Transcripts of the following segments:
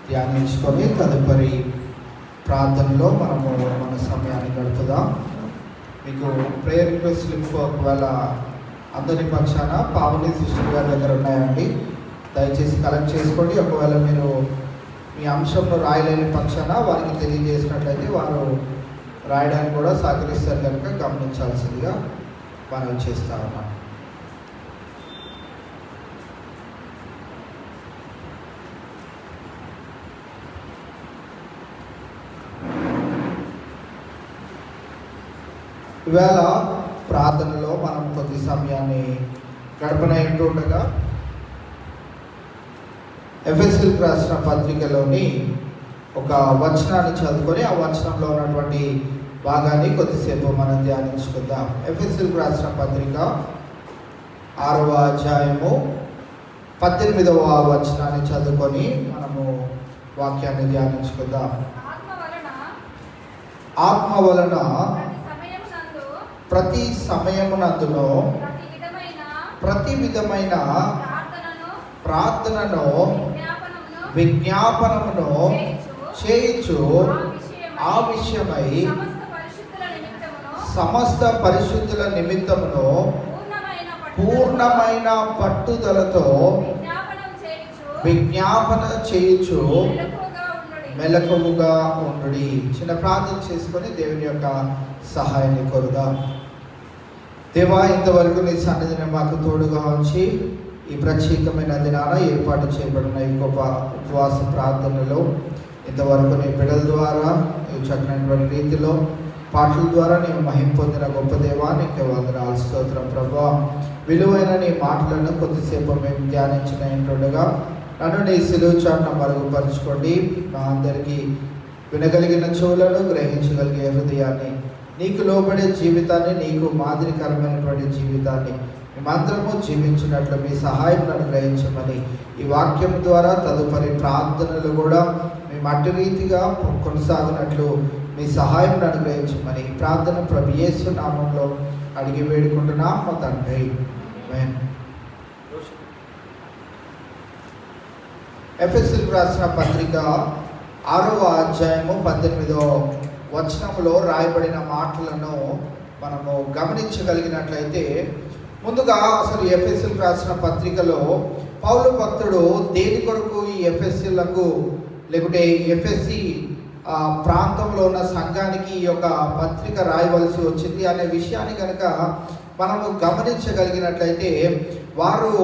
ధ్యానించుకొని తదుపరి ప్రార్థనలో మనము మన సమయాన్ని గడుపుదాం. మీకు ప్రేయర్ రిక్వెస్ట్ స్లిప్ ఒకవేళ అందరి పక్షాన పావని సిస్టర్ గారి దగ్గర ఉన్నాయండి, దయచేసి కలెక్ట్ చేసుకోండి. ఒకవేళ మీరు మీ అంశంలో రాయలేని పక్షాన వారికి తెలియజేసినట్లయితే వారు రాయడానికి కూడా సహకరిస్తారు కనుక గమనించాల్సిందిగా మనం చేస్తా ఉన్నాం. ఇవాళ ప్రార్థనలో మనం కొద్ది సమయాన్ని గడపనైతుండగా ఎఫెసీయులకు రాసిన పత్రికలోని ఒక వచనాన్ని చదువుకొని ఆ వచనంలో ఉన్నటువంటి భాగాన్ని కొద్దిసేపు మనం ధ్యానించుకుందాం. ఎఫెసీయులకు రాసిన పత్రిక 6వ అధ్యాయము 18వ వచనాన్ని చదువుకొని మనము వాక్యాన్ని ధ్యానించుకుందాం. ఆత్మ వలన ప్రతి సమయమునందును ప్రతి విధమైన ప్రార్థనను విజ్ఞాపనమును చేయుచు ఆ విషయమై సమస్త పరిశుద్ధుల నిమిత్తమును పూర్ణమైన పట్టుదలతో విజ్ఞాపన చేయుచు మెలకువగా ఉండుడి. చిన్న ప్రార్థన చేసుకొని దేవుని యొక్క సహాయాన్ని కోరుదాం. దేవా, ఇంతవరకు నీ సన్నిధిని మాకు తోడుగా ఉంచి ఈ ప్రత్యేకమైన దినాన ఏర్పాటు చేయబడిన ఈ గొప్ప ఉపవాస ప్రార్థనలో ఇంతవరకు నీ బిడ్డల ద్వారా నీవు చక్కనటువంటి రీతిలో పాటల ద్వారా నీవు మహిమ పొందిన గొప్ప దేవా, నీకే వందనాలు, స్తోత్రం ప్రభువా. విలువైన నీ మాటలను కొద్దిసేపు మేము ధ్యానించినట్టుగా నన్ను నీ సిలువ చాటున మరుగుపరచుకోండి. మా అందరికీ వినగలిగిన చెవులను, గ్రహించగలిగే హృదయాన్ని, నీకు లోబడే జీవితాన్ని, నీకు మాదిరికరమైనటువంటి జీవితాన్ని మేమందరము జీవించినట్లు మీ సహాయం అనుగ్రహించమని ఈ వాక్యం ద్వారా తదుపరి ప్రార్థనలు కూడా మేము అటు రీతిగా కొనసాగినట్లు మీ సహాయం అనుగ్రహించమని ఈ ప్రార్థన ప్రభు యేసు నామంలో అడిగి వేడుకుంటున్నాం మా తండ్రి. ఆమేన్. ఎఫెసీయులకు రాసిన పత్రిక 6వ అధ్యాయము 18వ వచనంలో రాయబడిన మాటలను మనము గమనించగలిగినట్లయితే, ముందుగా అసలు ఎఫెసీయులకు రాసిన పత్రికలో పౌలు భక్తుడు దేని కొరకు ఈ ఎఫెసీయులకు లేకుంటే ఎఫెసీ ప్రాంతంలో ఉన్న సంఘానికి ఈ యొక్క పత్రిక రాయవలసి వచ్చింది అనే విషయాన్ని కనుక మనము గమనించగలిగినట్లయితే, వారు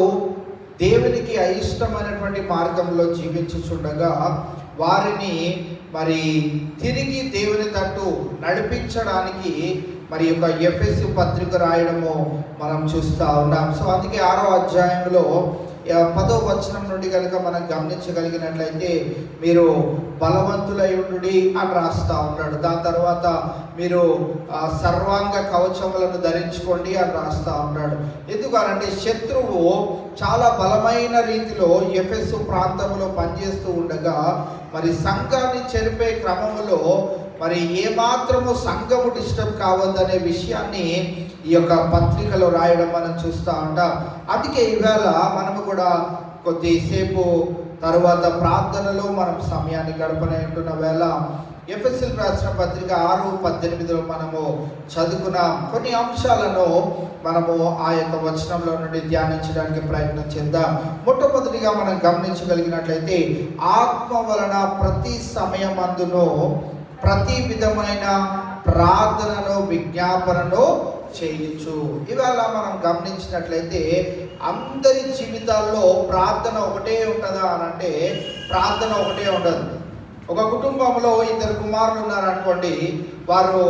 దేవునికి అయిష్టమైనటువంటి మార్గంలో జీవించుచుండగా వారిని మరి తిరిగి దేవుని తట్టు నడిపించడానికి మరి యొక్క ఎఫెసీ పత్రిక రాయడము మనం చూస్తూ ఉన్నాం. సో అందుకే 6వ అధ్యాయంలో 10వ వచనం నుండి కనుక మనం గమనించగలిగినట్లయితే, మీరు బలవంతులై ఉండుడి అని రాస్తూ ఉంటాడు. దాని తర్వాత మీరు సర్వాంగ కవచములను ధరించుకోండి అని రాస్తూ ఉంటాడు. ఎందుకనంటే శత్రువు చాలా బలమైన రీతిలో ఎఫెసు ప్రాంతంలో పనిచేస్తూ ఉండగా మరి సంఘాన్ని చెరిపే క్రమములో మరి ఏమాత్రము సంఘము డిస్టర్బ్ కావద్దనే విషయాన్ని ఈ యొక్క పత్రికలో రాయడం మనం చూస్తూ ఉంటాం. అందుకే ఈవేళ మనము కూడా కొద్దిసేపు తరువాత ప్రార్థనలో మనం సమయాన్ని గడపనే ఉంటున్న వేళ ఎఫెసీయులకు రాసిన పత్రిక 6:18 మనము చదువుకున్న కొన్ని అంశాలను మనము ఆ యొక్క వచనంలో నుండి ధ్యానించడానికి ప్రయత్నం చేద్దాం. మొట్టమొదటిగా మనం గమనించగలిగినట్లయితే, ఆత్మ వలన ప్రతి సమయమందును ప్రతి విధమైన ప్రార్థనను విజ్ఞాపనను చేయొచ్చు. ఇవాళ మనం గమనించినట్లయితే అందరి జీవితాల్లో ప్రార్థన ఒకటే ఉంటుందా అని అంటే ప్రార్థన ఒకటే ఉండదు. ఒక కుటుంబంలో 2 కుమారులు ఉన్నారనుకోండి, వారు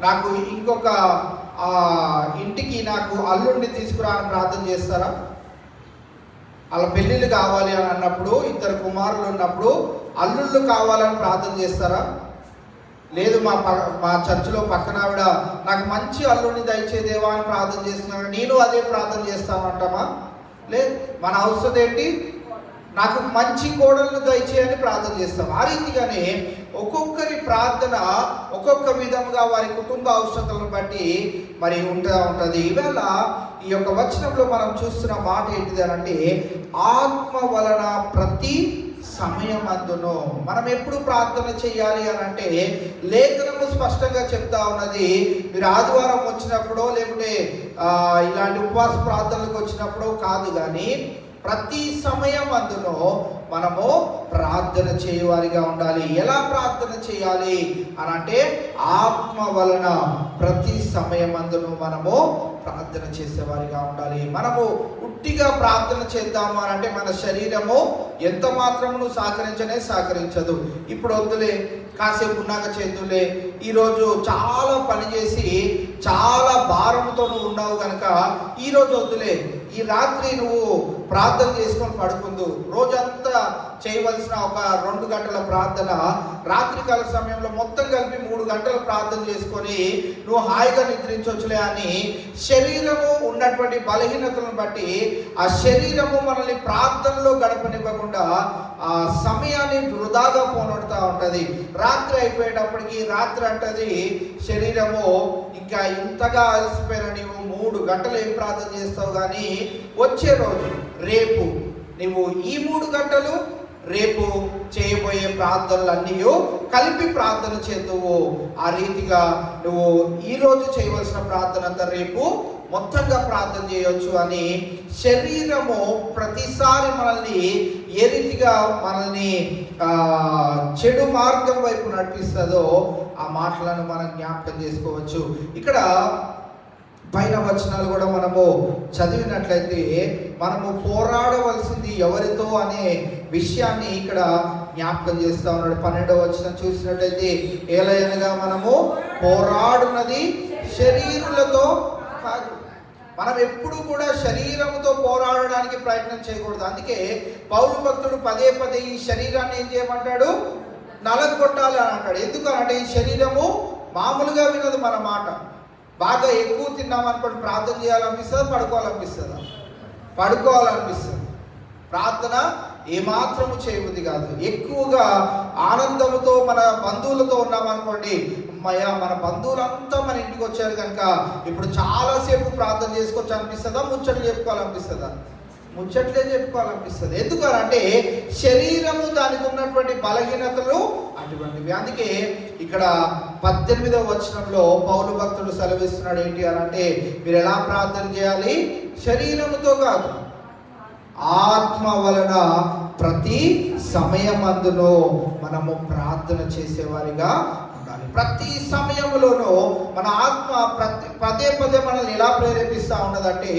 నాకు ఇంకొక ఇంటికి నాకు అల్లుడిని తీసుకురా అని ప్రార్థన చేస్తారా? వాళ్ళ పెళ్ళిళ్ళు కావాలి అని అన్నప్పుడు 2 కుమారులు ఉన్నప్పుడు అల్లుళ్ళు కావాలని ప్రార్థన చేస్తారా? లేదు, మా చర్చిలో పక్కన ఆవిడ నాకు మంచి అల్లుడిని దయచేదేవా అని ప్రార్థన చేస్తున్నాను, నేను అదే ప్రార్థన చేస్తామంటామా? లేదు, మన అవసరం ఏంటి? నాకు మంచి కోడలను దయచేయని ప్రార్థన చేస్తాం. ఆ రీతిగానే ఒక్కొక్కరి ప్రార్థన ఒక్కొక్క విధంగా వారి కుటుంబ అవసరతలను బట్టి మరి ఉంటుంది. ఈవేళ ఈ యొక్క వచనంలో మనం చూస్తున్న మాట ఏంటిది అంటే, ఆత్మ వలన ప్రతి సమయమందును. మనం ఎప్పుడు ప్రార్థన చేయాలి అని అంటే లేఖనము స్పష్టంగా చెప్తా ఉన్నది. మీరు ఆదివారం వచ్చినప్పుడు లేకుంటే ఇలాంటి ఉపవాస ప్రార్థనలకు వచ్చినప్పుడు కాదు, కానీ ప్రతి సమయం అందులో మనము ప్రార్థన చేయవారిగా ఉండాలి. ఎలా ప్రార్థన చేయాలి అని అంటే ఆత్మ వలన ప్రతి సమయం అందును మనము ప్రార్థన చేసేవారిగా ఉండాలి. మనము ఉట్టిగా ప్రార్థన చేద్దాము అని అంటే మన శరీరము ఎంత మాత్రమును సహకరించదు. ఇప్పుడు వద్దులే, కాసేపు ఉన్నాక చేతులే, ఈరోజు చాలా పని చేసి చాలా భారంతో నువ్వు ఉన్నావు కనుక ఈరోజు వద్దులే, ఈ రాత్రి నువ్వు ప్రార్థన చేసుకొని పడుకుందు. రోజంతా చేయవలసిన ఒక 2 గంటల ప్రార్థన రాత్రికాల సమయంలో మొత్తం కలిపి 3 గంటలు ప్రార్థన చేసుకొని నువ్వు హాయిగా నిద్రించవచ్చులే అని శరీరము ఉన్నటువంటి బలహీనతలను బట్టి ఆ శరీరము మనల్ని ప్రార్థనలో గడపనివ్వకుండా ఆ సమయాన్ని వృధాగా పోనొడుతూ ఉంటుంది. రాత్రి అయిపోయేటప్పటికి రాత్రి అంటది శరీరము, ఇంకా ఇంతగా అలసిపోయిన నీవు 3 గంటలు ఏం ప్రార్థన చేస్తావు, కానీ వచ్చే రోజు రేపు నువ్వు ఈ 3 గంటలు రేపు చేయబోయే ప్రార్థనలన్నీ కలిపి ప్రార్థన చేద్దువు. ఆ రీతిగా నువ్వు ఈరోజు చేయవలసిన ప్రార్థన అంతా రేపు మొత్తంగా ప్రార్థన చేయొచ్చు అని శరీరము ప్రతిసారి మనల్ని ఏ రీతిగా మనల్ని చెడు మార్గం వైపు నడిపిస్తుందో ఆ మాటలను మనం జ్ఞాపకం చేసుకోవచ్చు. ఇక్కడ పైన వచనాలు కూడా మనము చదివినట్లయితే మనము పోరాడవలసింది ఎవరితో అనే విషయాన్ని ఇక్కడ జ్ఞాపకం చేస్తా ఉన్నాడు. 12వ వచనం చూసినట్లయితే ఏలయనగా మనము పోరాడున్నది శరీరులతో కాదు. మనం ఎప్పుడు కూడా శరీరంతో పోరాడడానికి ప్రయత్నం చేయకూడదు. అందుకే పౌలు భక్తుడు పదే ఈ శరీరాన్ని ఏం చేయమంటాడు, నలగొట్టాలి అని అంటాడు. ఎందుకనంటే ఈ శరీరము మామూలుగా వినదు మన మాట. బాగా ఎక్కువ తిన్నామనుకోండి ప్రార్థన చేయాలనిపిస్తుందా, పడుకోవాలనిపిస్తుంది. ప్రార్థన ఏమాత్రము చేయబుద్ధి కాదు. ఎక్కువగా ఆనందంతో మన బంధువులతో ఉన్నామనుకోండి, అమ్మయ్య మన బంధువులంతా మన ఇంటికి వచ్చారు కనుక ఇప్పుడు చాలాసేపు ప్రార్థన చేసుకోవచ్చు అనిపిస్తుందా, ముచ్చట్లు చెప్పుకోవాలనిపిస్తుందా? ముచ్చట్లే చెప్పుకోవాలనిపిస్తుంది. ఎందుకనంటే శరీరము దానికి ఉన్నటువంటి బలహీనతలు అటువంటివి. అందుకే ఇక్కడ 18వ వచనంలో పౌలు భక్తుడు సెలవిస్తున్నాడు ఏంటి అని అంటే, మీరు ఎలా ప్రార్థన చేయాలి, శరీరముతో కాదు ఆత్మ వలన ప్రతి సమయమందును మనము ప్రార్థన చేసేవారిగా ఉండాలి. ప్రతి సమయంలోనూ మన ఆత్మ పదే మనల్ని ఎలా ప్రేరేపిస్తూ ఉన్నదంటే,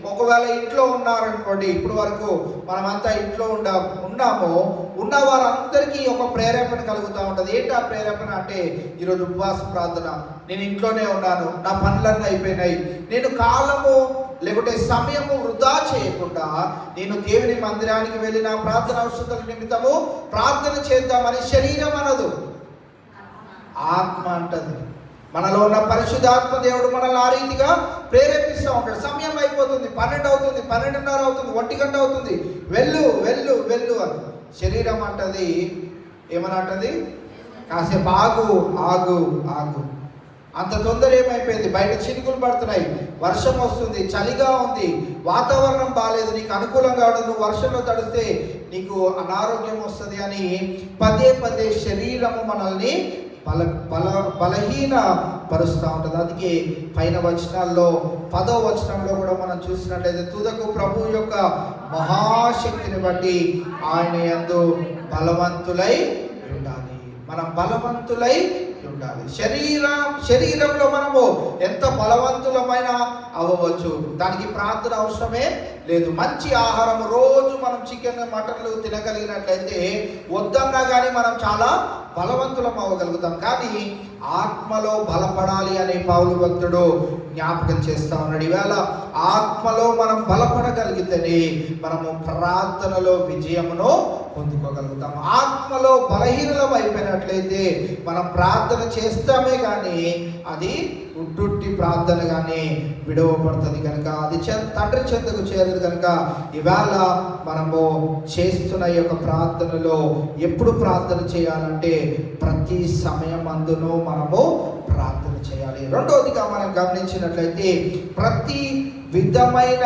ఒకవేళ ఇంట్లో ఉన్నారనుకోండి, ఇప్పుడు వరకు మనమంతా ఇంట్లో ఉన్నాము, ఉన్న వారందరికీ ఒక ప్రేరేపణ కలుగుతూ ఉంటుంది. ఏంటి ఆ ప్రేరేపణ అంటే, ఈరోజు ఉపవాస ప్రార్థన, నేను ఇంట్లోనే ఉన్నాను, నా పనులన్నీ అయిపోయినాయి, నేను కాలము లేకుంటే సమయము వృధా చేయకుండా నేను దేవుని మందిరానికి వెళ్ళి నా ప్రార్థన అవసరతల నిమిత్తము ప్రార్థన చేద్దామని శరీరం అనదు, ఆత్మ అంటది. మనలో ఉన్న పరిశుద్ధాత్మ దేవుడు మనల్ని ఆ రీతిగా ప్రేరేపిస్తూ ఉంటాడు. సమయం అయిపోతుంది, 12 అవుతుంది, 12:30 అవుతుంది, 1 గంట అవుతుంది, వెళ్ళు వెళ్ళు వెళ్ళు అని శరీరం అంటది. ఏమని అంటది, కాసేపు ఆగు. అంత తొందర ఏమైపోయింది, బయట చినుకులు పడుతున్నాయి, వర్షం వస్తుంది, చలిగా ఉంది, వాతావరణం బాగాలేదు, నీకు అనుకూలంగా ఉండదు, నువ్వు వర్షంలో తడిస్తే నీకు అనారోగ్యం వస్తుంది అని పదే శరీరము మనల్ని బలహీన పరుస్తూ ఉంటుంది. అందుకే పైన వచనాల్లో 10వ వచనంలో కూడా మనం చూసినట్లయితే, తుదకు ప్రభు యొక్క మహాశక్తిని బట్టి ఆయన యందు బలవంతులై ఉండాలి. మనం బలవంతులై ఉండాలి. శరీరంలో మనము ఎంత బలవంతులమైన అవ్వవచ్చు, దానికి ప్రార్థన అవసరమే లేదు. మంచి ఆహారం రోజు మనం చికెన్ మటన్లు తినగలిగినట్లయితే వద్దన్నా కానీ మనం చాలా బలవంతులం అవ్వగలుగుతాం. కానీ ఆత్మలో బలపడాలి అనే పౌలు భక్తుడు జ్ఞాపకం చేస్తా ఉన్నాడు. ఈవేళ ఆత్మలో మనం బలపడగలిగితేనే మనము ప్రార్థనలో విజయమును పొందుకోగలుగుతాం. ఆత్మలో బలహీనలం అయిపోయినట్లయితే మనం ప్రార్థన చేస్తామే కానీ అది ఉట్టుట్టి ప్రార్థనగానే విడవబడుతుంది కనుక, అది తండ్రి చెంతకు చేరదు కనుక, ఈవేళ మనము చేస్తున్న ఈ యొక్క ప్రార్థనలో ఎప్పుడు ప్రార్థన చేయాలంటే ప్రతి సమయం అందును మనము ప్రార్థన చేయాలి. రెండవదిగా మనం గమనించినట్లయితే ప్రతి విధమైన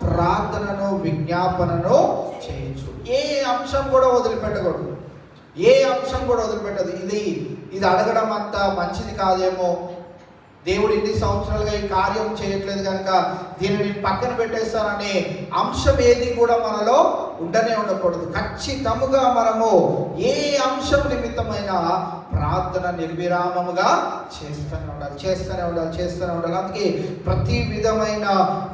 ప్రార్థనను విజ్ఞాపనను చేయొచ్చు. ఏ అంశం కూడా వదిలిపెట్టకూడదు. ఏ అంశం కూడా వదిలిపెట్టదు. ఇది అడగడం అంత మంచిది కాదేమో, దేవుడు ఇన్ని సంవత్సరాలుగా ఈ కార్యం చేయట్లేదు కనుక దీనిని పక్కన పెట్టేస్తాననే అంశం ఏది కూడా మనలో ఉండకూడదు. ఖచ్చితంగా మనము ఏ అంశం నిమిత్తమైన ప్రార్థన నిర్విరామముగా చేస్తూనే ఉండాలి. అందుకే ప్రతి విధమైన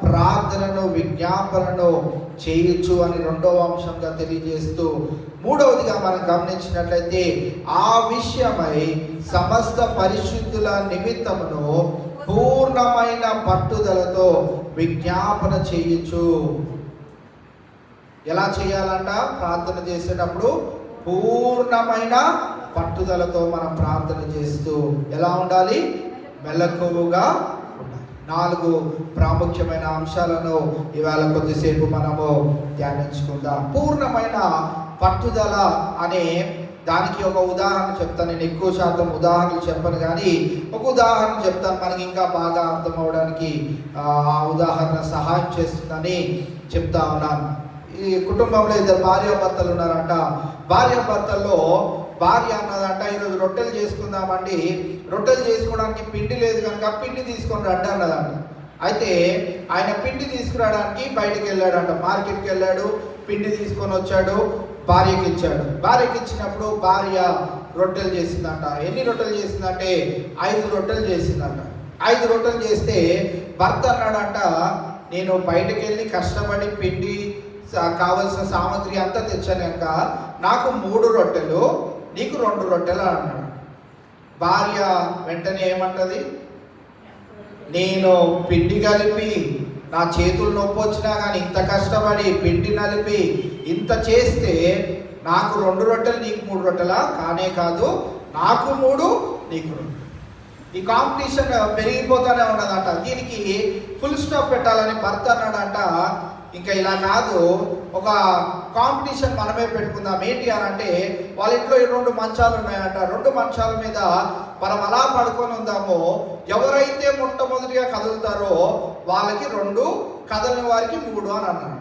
ప్రార్థనను విజ్ఞాపనను చేయొచ్చు అని రెండవ అంశంగా తెలియజేస్తూ, మూడవదిగా మనం గమనించినట్లయితే ఆ విషయమై సమస్త పరిశుద్ధుల నిమిత్తమును పూర్ణమైన పట్టుదలతో విజ్ఞాపన చేయొచ్చు. ఎలా చేయాలంట? ప్రార్థన చేసేటప్పుడు పూర్ణమైన పట్టుదలతో మనం ప్రార్థన చేస్తూ ఎలా ఉండాలి? మెలకువగా ఉండాలి. 4 ప్రాముఖ్యమైన అంశాలను ఇవాళ కొద్దిసేపు మనము ధ్యానించుకుందాం. పూర్ణమైన పట్టుదల అనే దానికి ఒక ఉదాహరణ చెప్తాను. నేను ఎక్కువ శాతం ఉదాహరణలు చెప్పను, కానీ ఒక ఉదాహరణ చెప్తాను, మనకి ఇంకా బాగా అర్థం అవడానికి ఆ ఉదాహరణ సహాయం చేస్తుందని చెప్తా ఉన్నాను. ఈ కుటుంబంలో 2 భార్యాభర్తలు ఉన్నారంట. భార్యాభర్తల్లో భార్య అన్నదంట, ఈరోజు రొట్టెలు చేసుకుందామండి, రొట్టెలు చేసుకోవడానికి పిండి లేదు కనుక పిండి తీసుకొని రండి అన్నదంట. అయితే ఆయన పిండి తీసుకురావడానికి బయటకు వెళ్ళాడంట, మార్కెట్కి వెళ్ళాడు, పిండి తీసుకొని వచ్చాడు, భార్యకి ఇచ్చాడు. భార్యకి ఇచ్చినప్పుడు భార్య రొట్టెలు చేసిందంట. ఎన్ని రొట్టెలు చేసిందంటే 5 రొట్టెలు చేసిందంట. 5 రొట్టెలు చేస్తే భర్త అన్నాడంట, నేను బయటకు వెళ్ళి కష్టపడి పిండి కావలసిన సామాగ్రి అంతా తెచ్చాను కనుక నాకు 3 రొట్టెలు, నీకు 2 రొట్టెలు అన్నాడు. భార్య వెంటనే ఏమంటది? నేను పిండి కలిపి నా చేతులు నొప్పి వచ్చినా కానీ ఇంత కష్టపడి పిండి నలిపి ఇంత చేస్తే నాకు 2 రొట్టెలు నీకు 3 రొట్టెలా? కానే కాదు, నాకు 3 నీకు 2. ఈ కాంపిటీషన్ పెరిగిపోతూనే ఉన్నదంట. దీనికి ఫుల్ స్టాప్ పెట్టాలని భర్త అన్నాడంట, ఇంకా ఇలా కాదు, ఒక కాంపిటీషన్ మనమే పెట్టుకుందాం. ఏంటి అని అంటే, వాళ్ళ ఇంట్లో 2 మంచాలు ఉన్నాయంట. 2 మంచాల మీద మనం అలా పడుకొని ఉందామో, ఎవరైతే మొట్టమొదటిగా కదులుతారో వాళ్ళకి 2, కదలని వారికి 3 అని అన్నాడు.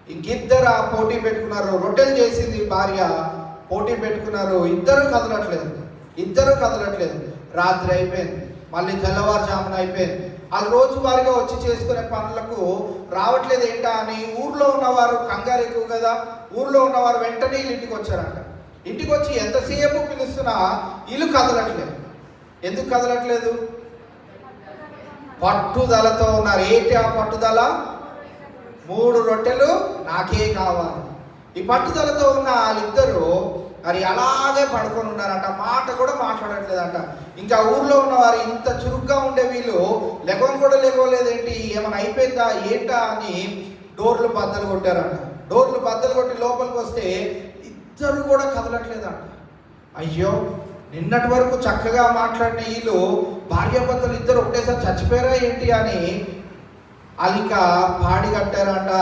ఇంకిద్దరు పోటీ పెట్టుకున్నారు. రొట్టెలు చేసింది భార్య, పోటీ పెట్టుకున్నారు. ఇద్దరు కదలట్లేదు. రాత్రి అయిపోయింది, మళ్ళీ తెల్లవారుజామున అయిపోయింది. వాళ్ళు రోజువారీగా వచ్చి చేసుకునే పనులకు రావట్లేదు ఏంటా అని ఊర్లో ఉన్నవారు కంగారు ఎక్కువ కదా, ఊర్లో ఉన్నవారు వెంటనే వీళ్ళు ఇంటికి వచ్చారంట. ఇంటికి వచ్చి ఎంతసేపు పిలుస్తున్నా వీళ్ళు కదలట్లేదు. ఎందుకు కదలట్లేదు? పట్టుదలతో ఉన్నారు. ఏంటి ఆ పట్టుదల? 3 రొట్టెలు నాకే కావాలి. ఈ పట్టుదలతో ఉన్న వాళ్ళిద్దరూ మరి అలాగే పడుకొని ఉన్నారంట. మాట కూడా మాట్లాడట్లేదంట. ఇంకా ఊర్లో ఉన్నవారు ఇంత చురుగ్గా ఉండే వీళ్ళు లెగవని కూడా లేవలేదేంటి, ఏమైనా అయిపోయిందా ఏంటా అని డోర్లు బద్దలు కొట్టారంట. డోర్లు బద్దలు కొట్టి లోపలికి వస్తే ఇద్దరు కూడా కదలట్లేదంట. అయ్యో, నిన్నటి వరకు చక్కగా మాట్లాడిన వీళ్ళు భార్యాభర్తలు ఇద్దరు ఒకటేసారి చచ్చిపోయారా ఏంటి అని వాళ్ళు ఇంకా పాడి కట్టారంట.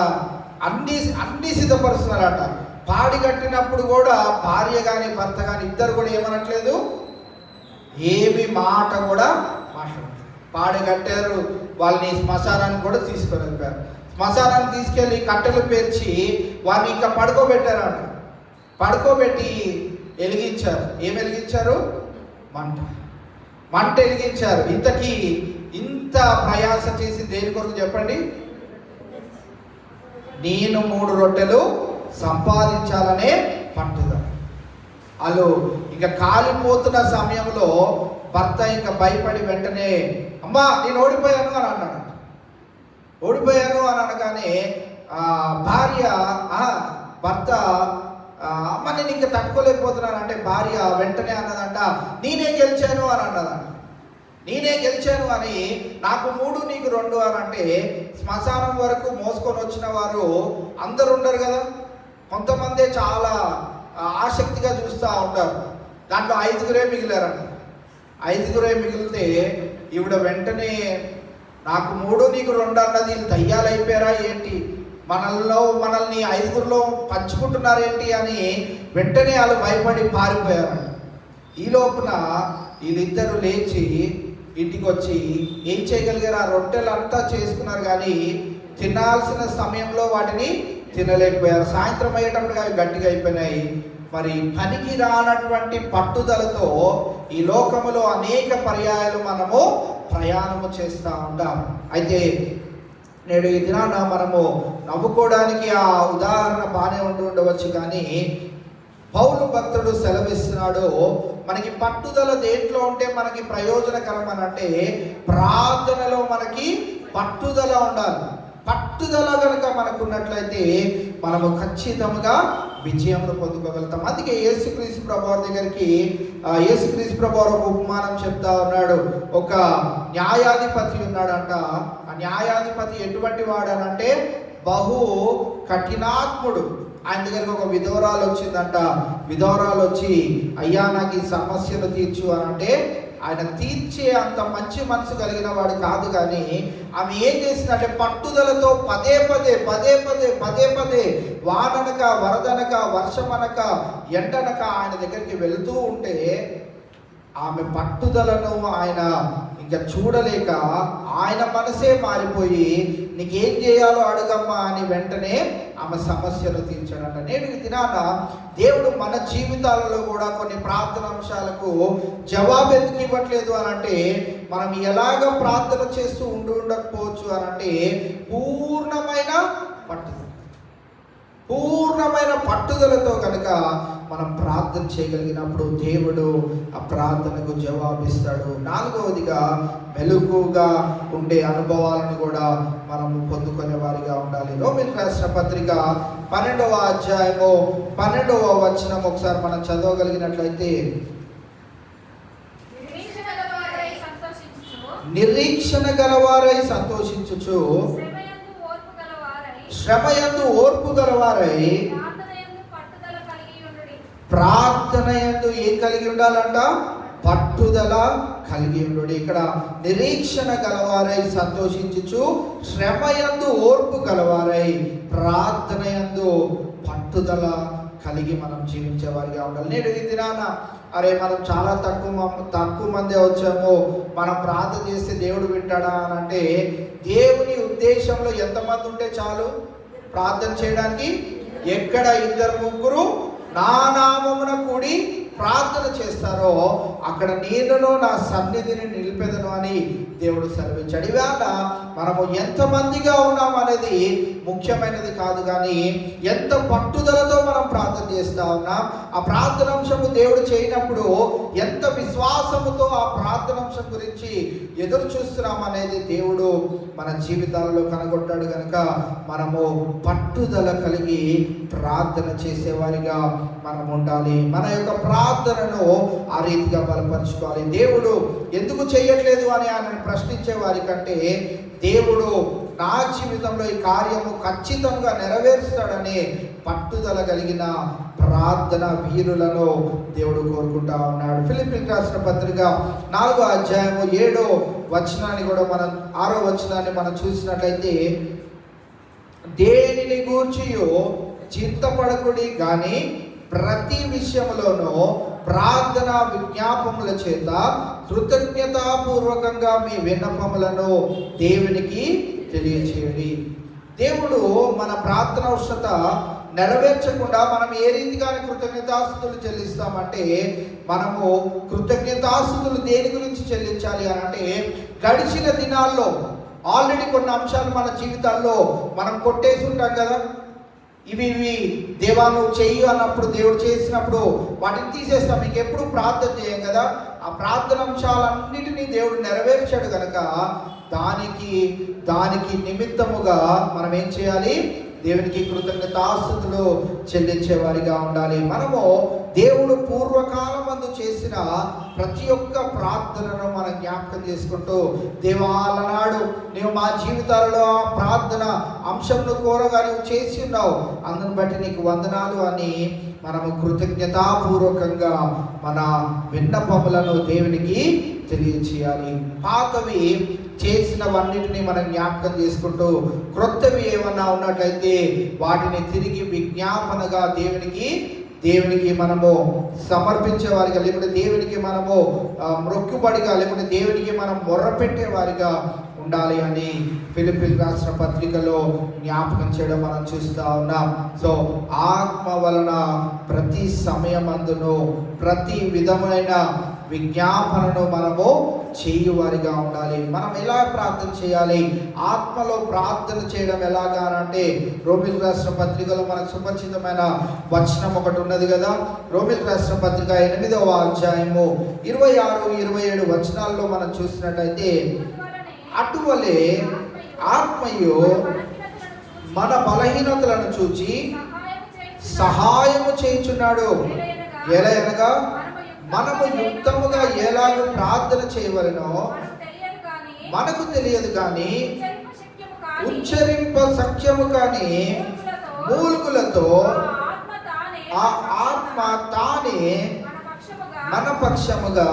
అన్నీ సిద్ధపరుస్తున్నారంట. పాడి కట్టినప్పుడు కూడా భార్య కానీ భర్త కానీ ఇద్దరు కూడా ఏమనట్లేదు, ఏమి మాట కూడా మాట్లాడలేదు. పాడి కట్టారు, వాళ్ళని శ్మశానానికి కూడా తీసుకొని వెళ్ళిపోయారు. శ్మశానానికి తీసుకెళ్ళి కట్టెలు పేర్చి వారిని ఇంకా పడుకోబెట్టారంట. పడుకోబెట్టి వెలిగించారు. ఏం వెలిగించారు? మంట వెలిగించారు. ఇంత ప్రయాస చేసి దేని కొరకు చెప్పండి? నేను 3 రొట్టెలు సంపాదించాలనే పట్టుదల. వాళ్ళు ఇక కాలిపోతున్న సమయంలో భర్త ఇంకా భయపడి వెంటనే అమ్మా నేను ఓడిపోయాను అని అన్నాడు. ఓడిపోయాను అని అనగానే భార్య భర్త అమ్మ నేను ఇంకా తట్టుకోలేకపోతున్నాను అంటే భార్య వెంటనే అన్నదంట నేనే గెలిచాను అని అన్నదంట. నేనే గెలిచాను అని నాకు 3 నీకు 2 అని అంటే శ్మశానం వరకు మోసుకొని వచ్చిన వారు అందరు ఉండరు కదా, కొంతమందే చాలా ఆసక్తిగా చూస్తూ ఉంటారు. దాంట్లో 5గురే మిగిలారంట. 5గురే మిగిలితే ఈవిడ వెంటనే నాకు 3 నీకు 2 అన్నది వీళ్ళు దయ్యాలు అయిపోయారా ఏంటి, మనల్ని 5గురిలో పంచుకుంటున్నారేంటి అని వెంటనే వాళ్ళు భయపడి పారిపోయారు. ఈ లోపున వీళ్ళిద్దరూ లేచి ఇంటికి వచ్చి ఏం చేయగలిగారు? ఆ రొట్టెలు అంతా చేసుకున్నారు కానీ తినాల్సిన సమయంలో వాటిని తినలేకపోయారు. సాయంత్రం అయ్యేటప్పుడు అవి గట్టిగా అయిపోయినాయి. మరి పనికి రానటువంటి పట్టుదలతో ఈ లోకములో అనేక పర్యాయాలు మనము ప్రయాణము చేస్తూ ఉంటాం. అయితే నేడు ఈ దినాన మనము నవ్వుకోవడానికి ఆ ఉదాహరణ బాగానే ఉండవచ్చు, కానీ పౌలు భక్తుడు సెలవిస్తున్నాడు, మనకి పట్టుదల దేంట్లో ఉంటే మనకి ప్రయోజనకరం అని అంటే ప్రార్థనలో మనకి పట్టుదల ఉండాలి. పట్టుదల కనుక మనకున్నట్లయితే మనము ఖచ్చితంగా విజయమును పొందుకోగలుగుతాం. అందుకే యేసుక్రీస్తు ప్రభువారి దగ్గరికి యేసుక్రీస్తు ప్రభువారు ఒక ఉపమానం చెప్తా ఉన్నాడు. ఒక న్యాయాధిపతి ఉన్నాడంట. ఆ న్యాయాధిపతి ఎటువంటి వాడనంటే బహు కఠినాత్ముడు. ఆయన దగ్గరికి ఒక విధవరాలు వచ్చిందంట. విధవరాలు వచ్చి, అయ్యా నాకు ఈ సమస్యను తీర్చు అని అంటే ఆయన తీర్చే అంత మంచి మనసు కలిగిన వాడు కాదు. కానీ ఆమె ఏం చేసిందంటే పట్టుదలతో పదే పదే వాననక వరదనక వర్షమనక ఎండనక ఆయన దగ్గరికి వెళుతూ ఉంటే ఆమె పట్టుదలను ఆయన ఇంకా చూడలేక ఆయన మనసే మారిపోయి నీకేం చేయాలో అడుగమ్మా అని వెంటనే ఆమె సమస్యను తీర్చాడంట. నేడు ఈ దినాన దేవుడు మన జీవితాలలో కూడా కొన్ని ప్రార్థన అంశాలకు జవాబు ఎందుకు ఇవ్వట్లేదు అని అంటే మనం ఎలాగ ప్రార్థన చేస్తూ ఉండకపోవచ్చు అని అంటే పూర్ణమైన పట్టుదలతో కనుక మనం ప్రార్థన చేయగలిగినప్పుడు దేవుడు ఆ ప్రార్థనకు జవాబిస్తాడు. నాలుగవదిగా మెలకుగా ఉండే అనుభవాలను కూడా మనం పొందుకునే వారిగా ఉండాలి. రోమీయులకు రాసిన పత్రిక 12వ అధ్యాయము 12వ వచనం ఒకసారి మనం చదవగలిగినట్లయితే, నిరీక్షణ గలవారై సంతోషించుచు శ్రమయందు ఓర్పు గలవారై ప్రార్థన యందు ఏం కలిగి ఉండాలంట? పట్టుదల కలిగి ఉండు. ఇక్కడ నిరీక్షణ గలవారై సంతోషించుచు శ్రమయందు ఓర్పు గలవారై ప్రార్థన యందు పట్టుదల కలిగి మనం జీవించే వారిగా ఉండాలి. నేడు ఈ దినాన మనం చాలా తక్కువ మంది వచ్చాము, మనం ప్రార్థన చేస్తే దేవుడు వింటాడా అని అంటే దేవుని ఉద్దేశంలో ఎంతమంది ఉంటే చాలు ప్రార్థన చేయడానికి? ఎక్కడ 2-3 నా నామమున కూడి ప్రార్థన చేస్తారో అక్కడ నేనును నా సన్నిధిని నిలిపెదను అని దేవుడు సెలవించాడు. ఇవాళ మనము ఎంతమందిగా ఉన్నాం అనేది ముఖ్యమైనది కాదు, కానీ ఎంత పట్టుదలతో మనం ప్రార్థన చేస్తూ ఉన్నాం. ఆ ప్రార్థనాంశము దేవుడు చేయనప్పుడు ఎంత విశ్వాసముతో ఆ ప్రార్థనాంశం గురించి ఎదురు చూస్తున్నాం అనేది దేవుడు మన జీవితాలలో కనగొట్టాడు. కనుక మనము పట్టుదల కలిగి ప్రార్థన చేసేవారిగా మనం ఉండాలి. మన యొక్క ప్రార్థనను ఆ రీతిగా బలపరుచుకోవాలి. దేవుడు ఎందుకు చేయట్లేదు అని ఆయన ప్రశ్నించే వారి కంటే దేవుడు నా జీవితంలో ఈ కార్యము ఖచ్చితంగా నెరవేరుస్తాడనే పట్టుదల కలిగిన ప్రార్థన వీరులను దేవుడు కోరుకుంటా ఉన్నాడు. ఫిలిప్పీయులకు రాసిన పత్రిక 4వ అధ్యాయము 7వ వచనాన్ని కూడా మనం 6వ వచనాన్ని మనం చూసినట్లయితే, దేనిని గూర్చియో చింతపడకుడి గాని ప్రతి విషయంలోనూ ప్రార్థన విజ్ఞాపముల చేత కృతజ్ఞతాపూర్వకంగా మీ విన్నపములను దేవునికి తెలియచేయండి. దేవుడు మన ప్రార్థన అవసరత నెరవేర్చకుండా మనం ఏ రీతిగానే కృతజ్ఞతాస్తుతులు చెల్లిస్తామంటే, మనము కృతజ్ఞతాస్తుతులు దేని గురించి చెల్లించాలి అని అంటే గడిచిన దినాల్లో ఆల్రెడీ కొన్ని అంశాలు మన జీవితాల్లో మనం కొట్టేసి ఉంటాం కదా. ఇవి దేవా నువ్వు చెయ్యి అన్నప్పుడు దేవుడు చేసినప్పుడు వాటిని తీసేస్తాం. మీకు ఎప్పుడు ప్రార్థన చేయం కదా. ఆ ప్రార్థన అంశాలన్నిటినీ దేవుడు నెరవేర్చాడు కనుక దానికి నిమిత్తముగా మనం ఏం చేయాలి? దేవునికి కృతజ్ఞతాస్తుతులు చెల్లించే వారిగా ఉండాలి. మనము దేవుడు పూర్వకాలమందు చేసిన ప్రతి ఒక్క ప్రార్థనను మనం జ్ఞాపకం చేసుకుంటూ, దేవాలనాడు నీవు మా జీవితాలలో ఆ ప్రార్థన అంశంను కోరగా నువ్వు చేసి ఉన్నావు, అందును బట్టి నీకు వందనాలు అని మనము కృతజ్ఞతాపూర్వకంగా మన విన్నపములను దేవునికి తెలియచేయాలి. పాతవి చేసినవన్నిటిని మనం జ్ఞాపకం చేసుకుంటూ క్రొత్తవి ఏమన్నా ఉన్నట్లయితే వాటిని తిరిగి విజ్ఞాపనగా దేవునికి మనము సమర్పించే వారిగా, లేకుంటే దేవునికి మనము మొక్కుబడిగా, లేకుంటే దేవునికి మనం మొర్రపెట్టే వారిగా ఉండాలి అని ఫిలిప్పీలకు రాసిన పత్రికలో జ్ఞాపకం చేయడం మనం చూస్తూ ఉన్నాం. సో ఆత్మ వలన ప్రతి సమయమందును ప్రతి విధమైన విజ్ఞాపనను మనము చేయువారిగా ఉండాలి. మనం ఎలా ప్రార్థన చేయాలి? ఆత్మలో ప్రార్థన చేయడం ఎలాగా అంటే రోమిలకు రాసిన పత్రికలో మనకు సుపరిచితమైన వచనం ఒకటి ఉన్నది కదా. రోమిలకు రాసిన పత్రిక 8వ అధ్యాయము 26, 27 వచనాల్లో మనం చూసినట్టయితే, అటువలే ఆత్మయు మన బలహీనతలను చూచి సహాయము చేయుచున్నాడు. ఎలయనగా మనము యుక్తముగా ఎలాగో ప్రార్థన చేయవలెనో మనకు తెలియదు కానీ ఉచ్చరింప సఖ్యము కానీ మూలుగులతో ఆ ఆత్మ తానే మన పక్షముగా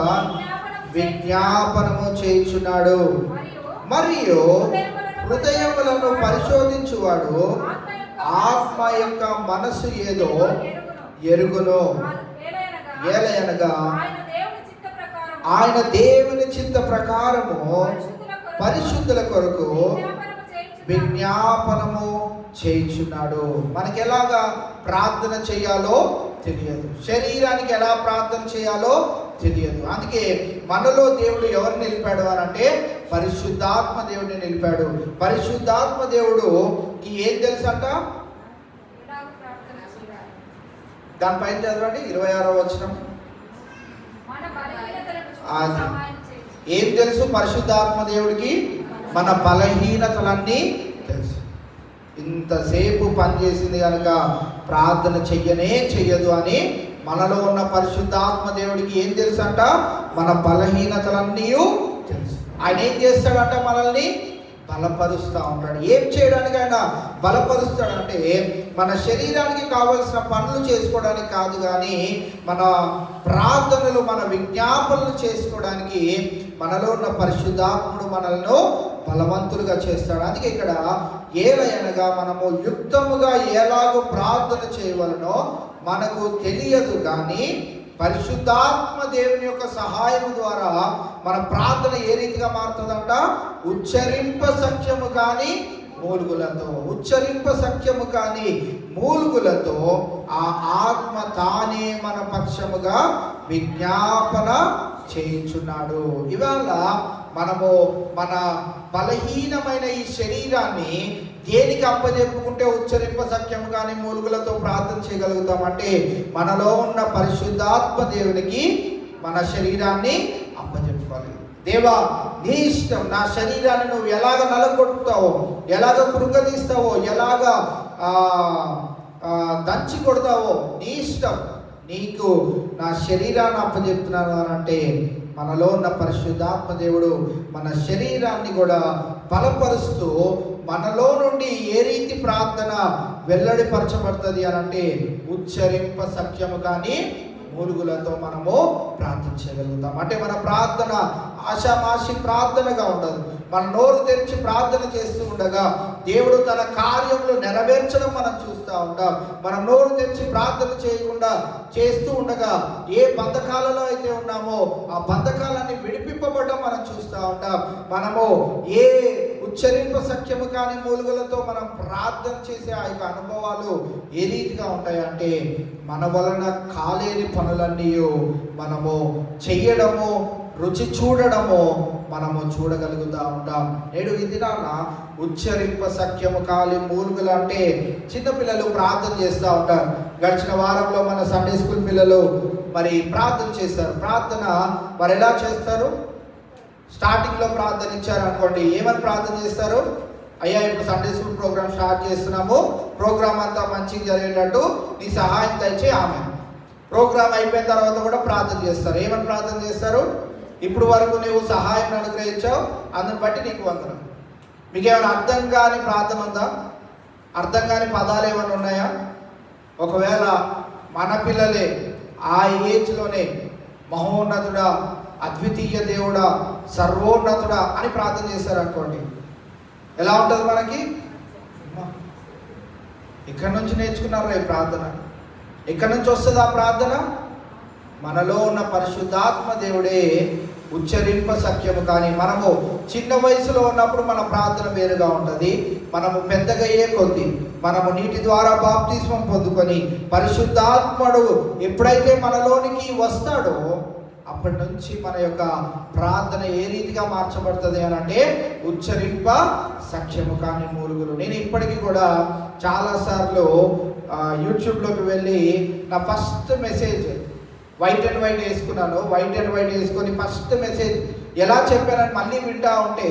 విజ్ఞాపనము చేయుచున్నాడు. మరియు హృదయములను పరిశోధించువాడు ఆత్మ యొక్క మనసు ఏదో ఎరుగును. ఏలయనగా ఆయన దేవుని చిత్త ప్రకారము పరిశుద్ధుల కొరకు విజ్ఞాపనము చేయుచున్నాడు. మనకి ఎలాగా ప్రార్థన చేయాలో తెలియదు, శరీరానికి ఎలా ప్రార్థన చేయాలో తెలియదు. అందుకే మనలో దేవుడు ఎవరిని నిలిపాడు అని అంటే పరిశుద్ధాత్మ దేవుడిని నిలిపాడు. పరిశుద్ధాత్మ దేవుడుకి ఏం తెలుసు అంట? దానిపైన చదవండి 26వ వచనం. ఏం తెలుసు పరిశుద్ధాత్మ దేవుడికి? మన బలహీనతలన్నీ తెలుసు. ఇంతసేపు పనిచేసింది కనుక ప్రార్థన చెయ్యదు అని మనలో ఉన్న పరిశుద్ధాత్మ దేవుడికి ఏం తెలుసు అంట? మన బలహీనతలన్నీ తెలుసు. ఆయన ఏం చేస్తాడంట? మనల్ని బలపరుస్తూ ఉంటాడు. ఏం చేయడానికి ఆయన బలపరుస్తాడంటే మన శరీరానికి కావలసిన పనులు చేసుకోవడానికి కాదు, కానీ మన ప్రార్థనలు మన విజ్ఞాపనలు చేసుకోవడానికి మనలో ఉన్న పరిశుద్ధాత్ముడు మనల్ని బలవంతులుగా చేస్తాడు. అందుకే ఇక్కడ ఏలయనగా మనము యుక్తముగా ఎలాగో ప్రార్థన చేయవలనో మనకు తెలియదు, కానీ పరిశుద్ధాత్మ దేవుని యొక్క సహాయం ద్వారా మన ప్రార్థన ఏ రీతిగా మారుతుందంట? ఉచ్చరింప సఖ్యము కానీ మూలుగులతో, ఉచ్చరింప సఖ్యము కానీ మూలుగులతో ఆ ఆత్మ తానే మన పక్షముగా విజ్ఞాపన చేయించున్నాడు. ఇవాళ మనము మన బలహీనమైన ఈ శరీరాన్ని దేనికి అప్పజెప్పుకుంటే ఉచ్చరింప సఖ్యము కానీ మూలుగులతో ప్రార్థన చేయగలుగుతామంటే మనలో ఉన్న పరిశుద్ధాత్మ దేవునికి మన శరీరాన్ని అప్పజెప్పుకోవాలి. దేవా, నీ ఇష్టం, నా శరీరాన్ని నువ్వు ఎలాగ నలగొట్టుతావో, ఎలాగ కృంగదీస్తావో, ఎలాగ దంచి కొడతావో నీ ఇష్టం. నీకు నా శరీరాన్ని అప్పచెప్తున్నాను అని అంటే మనలో ఉన్న పరిశుద్ధాత్మ దేవుడు మన శరీరాన్ని కూడా బలపరుస్తూ మనలో నుండి ఏ రీతి ప్రార్థన వెల్లడిపరచబడుతుంది అని అంటే ఉచ్చరింప సఖ్యము కానీ మూలుగులతో మనము ప్రార్థించగలుగుతాం. అంటే మన ప్రార్థన ఆషామాషి ప్రార్థనగా ఉండదు. మన నోరు తెరిచి ప్రార్థన చేస్తూ ఉండగా దేవుడు తన కార్యములు నెరవేర్చడం మనం చూస్తూ ఉంటాం. మనం నోరు తెరిచి ప్రార్థన చేయకుండా చేస్తూ ఉండగా ఏ బంధకాలలో అయితే ఉన్నామో ఆ బంధకాలన్నీ విడిపింపబడడం మనం చూస్తూ ఉంటాం. మనము ఏ ఉచ్చరింప సఖ్యము కానీ మూలుగులతో మనం ప్రార్థన చేసే ఆ యొక్క అనుభవాలు ఏ రీతిగా ఉంటాయంటే మన వలన కాలేని పనులన్నీ మనము చెయ్యడము, రుచి చూడడము మనము చూడగలుగుతూ ఉంటాం. నేడు ఈ దినాన ఉచ్చరింప సఖ్యము కాలి మూలుగులు అంటే చిన్నపిల్లలు ప్రార్థన చేస్తూ ఉంటారు. గడిచిన వారంలో మన సండే స్కూల్ పిల్లలు మరి ప్రార్థన చేస్తారు. ప్రార్థన మరి ఎలా చేస్తారు? స్టార్టింగ్లో ప్రార్థన ఇచ్చారు అనుకోండి, ఏమని ప్రార్థన చేస్తారు? అయ్యా, ఇప్పుడు సండే స్కూల్ ప్రోగ్రామ్ స్టార్ట్ చేస్తున్నాము, ప్రోగ్రామ్ అంతా మంచిగా జరిగేటట్టు నీ సహాయం తెచ్చి ఆమె. ప్రోగ్రామ్ అయిపోయిన తర్వాత కూడా ప్రార్థన చేస్తారు. ఏమని ప్రార్థన చేస్తారు? ఇప్పుడు వరకు నువ్వు సహాయం అనుగ్రహించావు, అందుని బట్టి నీకు వందనం. మీకు ఏమైనా అర్థం కాని ప్రార్థన ఉందా? అర్థం కాని పదాలు ఏమైనా ఉన్నాయా? ఒకవేళ మన పిల్లలే ఆ ఏజ్లోనే మహోన్నతుడా, అద్వితీయ దేవుడా, సర్వోన్నతుడా అని ప్రార్థన చేశారు అనుకోండి, ఎలా ఉంటుంది మనకి? ఎక్కడి నుంచి నేర్చుకున్నారా ఈ ప్రార్థన? ఎక్కడి నుంచి వస్తుంది ఆ ప్రార్థన? మనలో ఉన్న పరిశుద్ధాత్మ దేవుడే ఉచ్చరింప సఖ్యము కానీ. మనము చిన్న వయసులో ఉన్నప్పుడు మన ప్రార్థన వేరుగా ఉంటుంది. మనము పెద్దగా అయ్యే కొద్దీ, మనము నీటి ద్వారా బాప్తిస్మం పొందుకొని పరిశుద్ధాత్ముడు ఎప్పుడైతే మనలోనికి వస్తాడో అప్పటి నుంచి మన యొక్క ప్రార్థన ఏ రీతిగా మార్చబడుతుంది అని అంటే ఉచ్చరింప సఖ్యము కాని మూలుగులు. నేను ఇప్పటికీ కూడా చాలాసార్లు యూట్యూబ్లోకి వెళ్ళి నా first message white and white వేసుకున్నాను. వైట్ అండ్ వైట్ వేసుకొని ఫస్ట్ మెసేజ్ ఎలా చెప్పానని మళ్ళీ వింటా ఉంటే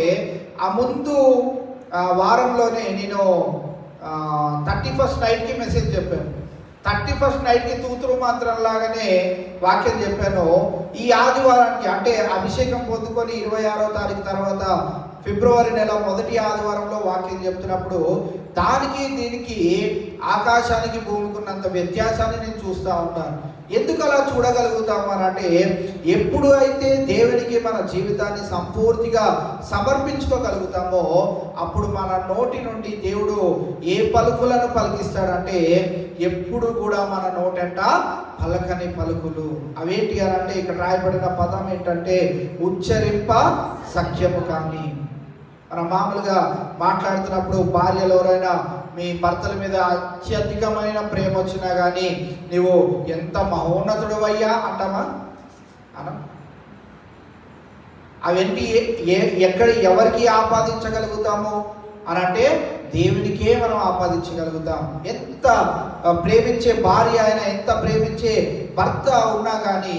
ఆ ముందు వారంలోనే నేను 31st నైట్కి మెసేజ్ చెప్పాను. 31st నైట్కి తూతురు మాత్రం లాగానే వాక్యం చెప్పాను. ఈ ఆదివారానికి అంటే అభిషేకం పొందుకొని 26వ తారీఖు తర్వాత ఫిబ్రవరి నెల మొదటి ఆదివారంలో వాక్యం చెప్తున్నప్పుడు దానికి దీనికి ఆకాశానికి భూమికున్నంత వ్యత్యాసాన్ని నేను చూస్తూ ఉంటాను. ఎందుకు అలా చూడగలుగుతాము అని అంటే ఎప్పుడు అయితే దేవునికి మన జీవితాన్ని సంపూర్తిగా సమర్పించుకోగలుగుతామో అప్పుడు మన నోటి నుండి దేవుడు ఏ పలుకులను పలికిస్తాడంటే ఎప్పుడు కూడా మన నోటంట పలకని పలుకులు. అవేంటి అని అంటే ఇక్కడ రాయబడిన పదం ఏంటంటే ఉచ్చరింప సఖ్యము కానీ. మనం మామూలుగా మాట్లాడుతున్నప్పుడు భార్యలు ఎవరైనా మీ భర్తల మీద అత్యధికమైన ప్రేమ వచ్చినా కానీ నువ్వు ఎంత మహోన్నతుడు అయ్యా అంటామా? అనం. అవన్నీ ఎక్కడ ఎవరికి ఆపాదించగలుగుతాము అని అంటే దేవునికే మనం ఆపాదించగలుగుతాం. ఎంత ప్రేమించే భార్య అయినా, ఎంత ప్రేమించే భర్త ఉన్నా కానీ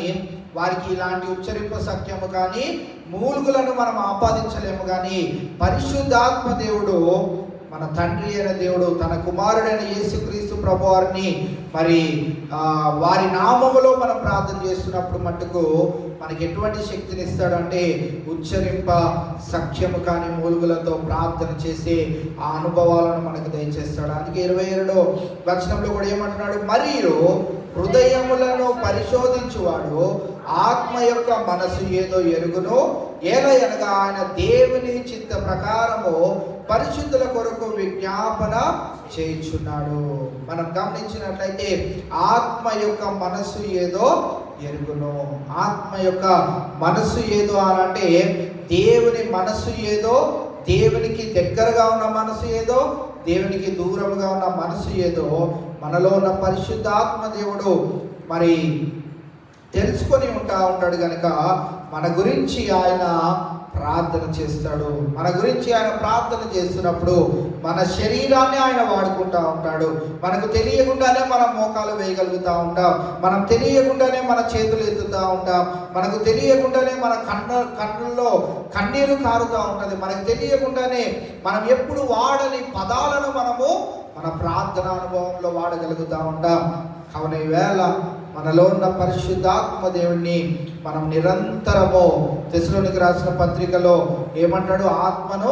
వారికి ఇలాంటి ఉచ్చరింప సఖ్యము కానీ మూలుగులను మనం ఆపాదించలేము. కానీ పరిశుద్ధాత్మ దేవుడు, మన తండ్రి అయిన దేవుడు తన కుమారుడైన యేసుక్రీస్తు ప్రభువారిని మరి వారి నామములో మనం ప్రార్థన చేస్తున్నప్పుడు మట్టుకు మనకి ఎటువంటి శక్తిని ఇస్తాడు అంటే ఉచ్చరింప సఖ్యము కాని మూలుగులతో ప్రార్థన చేసే ఆ అనుభవాలను మనకు దయచేస్తాడు. అందుకే 27వ వచనంలో కూడా ఏమంటున్నాడు, మరియు హృదయములను పరిశోధించువాడు ఆత్మ యొక్క మనసు ఏదో ఎరుగును, ఏలయనగా ఆయన దేవుని చిత్త ప్రకారము పరిశుద్ధుల కొరకు విజ్ఞాపన చేయుచున్నాడు. మనం గమనించినట్లయితే ఆత్మ యొక్క మనసు ఏదో ఎరుగును. ఆత్మ యొక్క మనసు ఏదో అనంటే దేవుని మనసు ఏదో, దేవునికి దగ్గరగా ఉన్న మనసు ఏదో, దేవునికి దూరంగా ఉన్న మనసు ఏదో మనలో ఉన్న పరిశుద్ధాత్మ దేవుడు మరి తెలుసుకొని ఉంటాడు కనుక మన గురించి ఆయన ప్రార్థన చేస్తాడు. మన గురించి ఆయన ప్రార్థన చేస్తున్నప్పుడు మన శరీరాన్ని ఆయన వాడుకుంటూ ఉంటాడు. మనకు తెలియకుండానే మనం మోకాలు వేయగలుగుతూ ఉంటాం. మనం తెలియకుండానే మన చేతులు ఎత్తుతూ ఉంటాం. మనకు తెలియకుండానే మన కన్నుల్లో కన్నీరు కారుతూ ఉంటుంది. మనకు తెలియకుండానే మనం ఎప్పుడు వాడని పదాలను మనము మన ప్రార్థన అనుభవంలో వాడగలుగుతూ ఉంటాం. కావున ఈవేళ మనలో ఉన్న పరిశుద్ధాత్మ దేవుణ్ణి మనం నిరంతరము తెస్సలోనికి రాసిన పత్రికలో ఏమంటాడు, ఆత్మను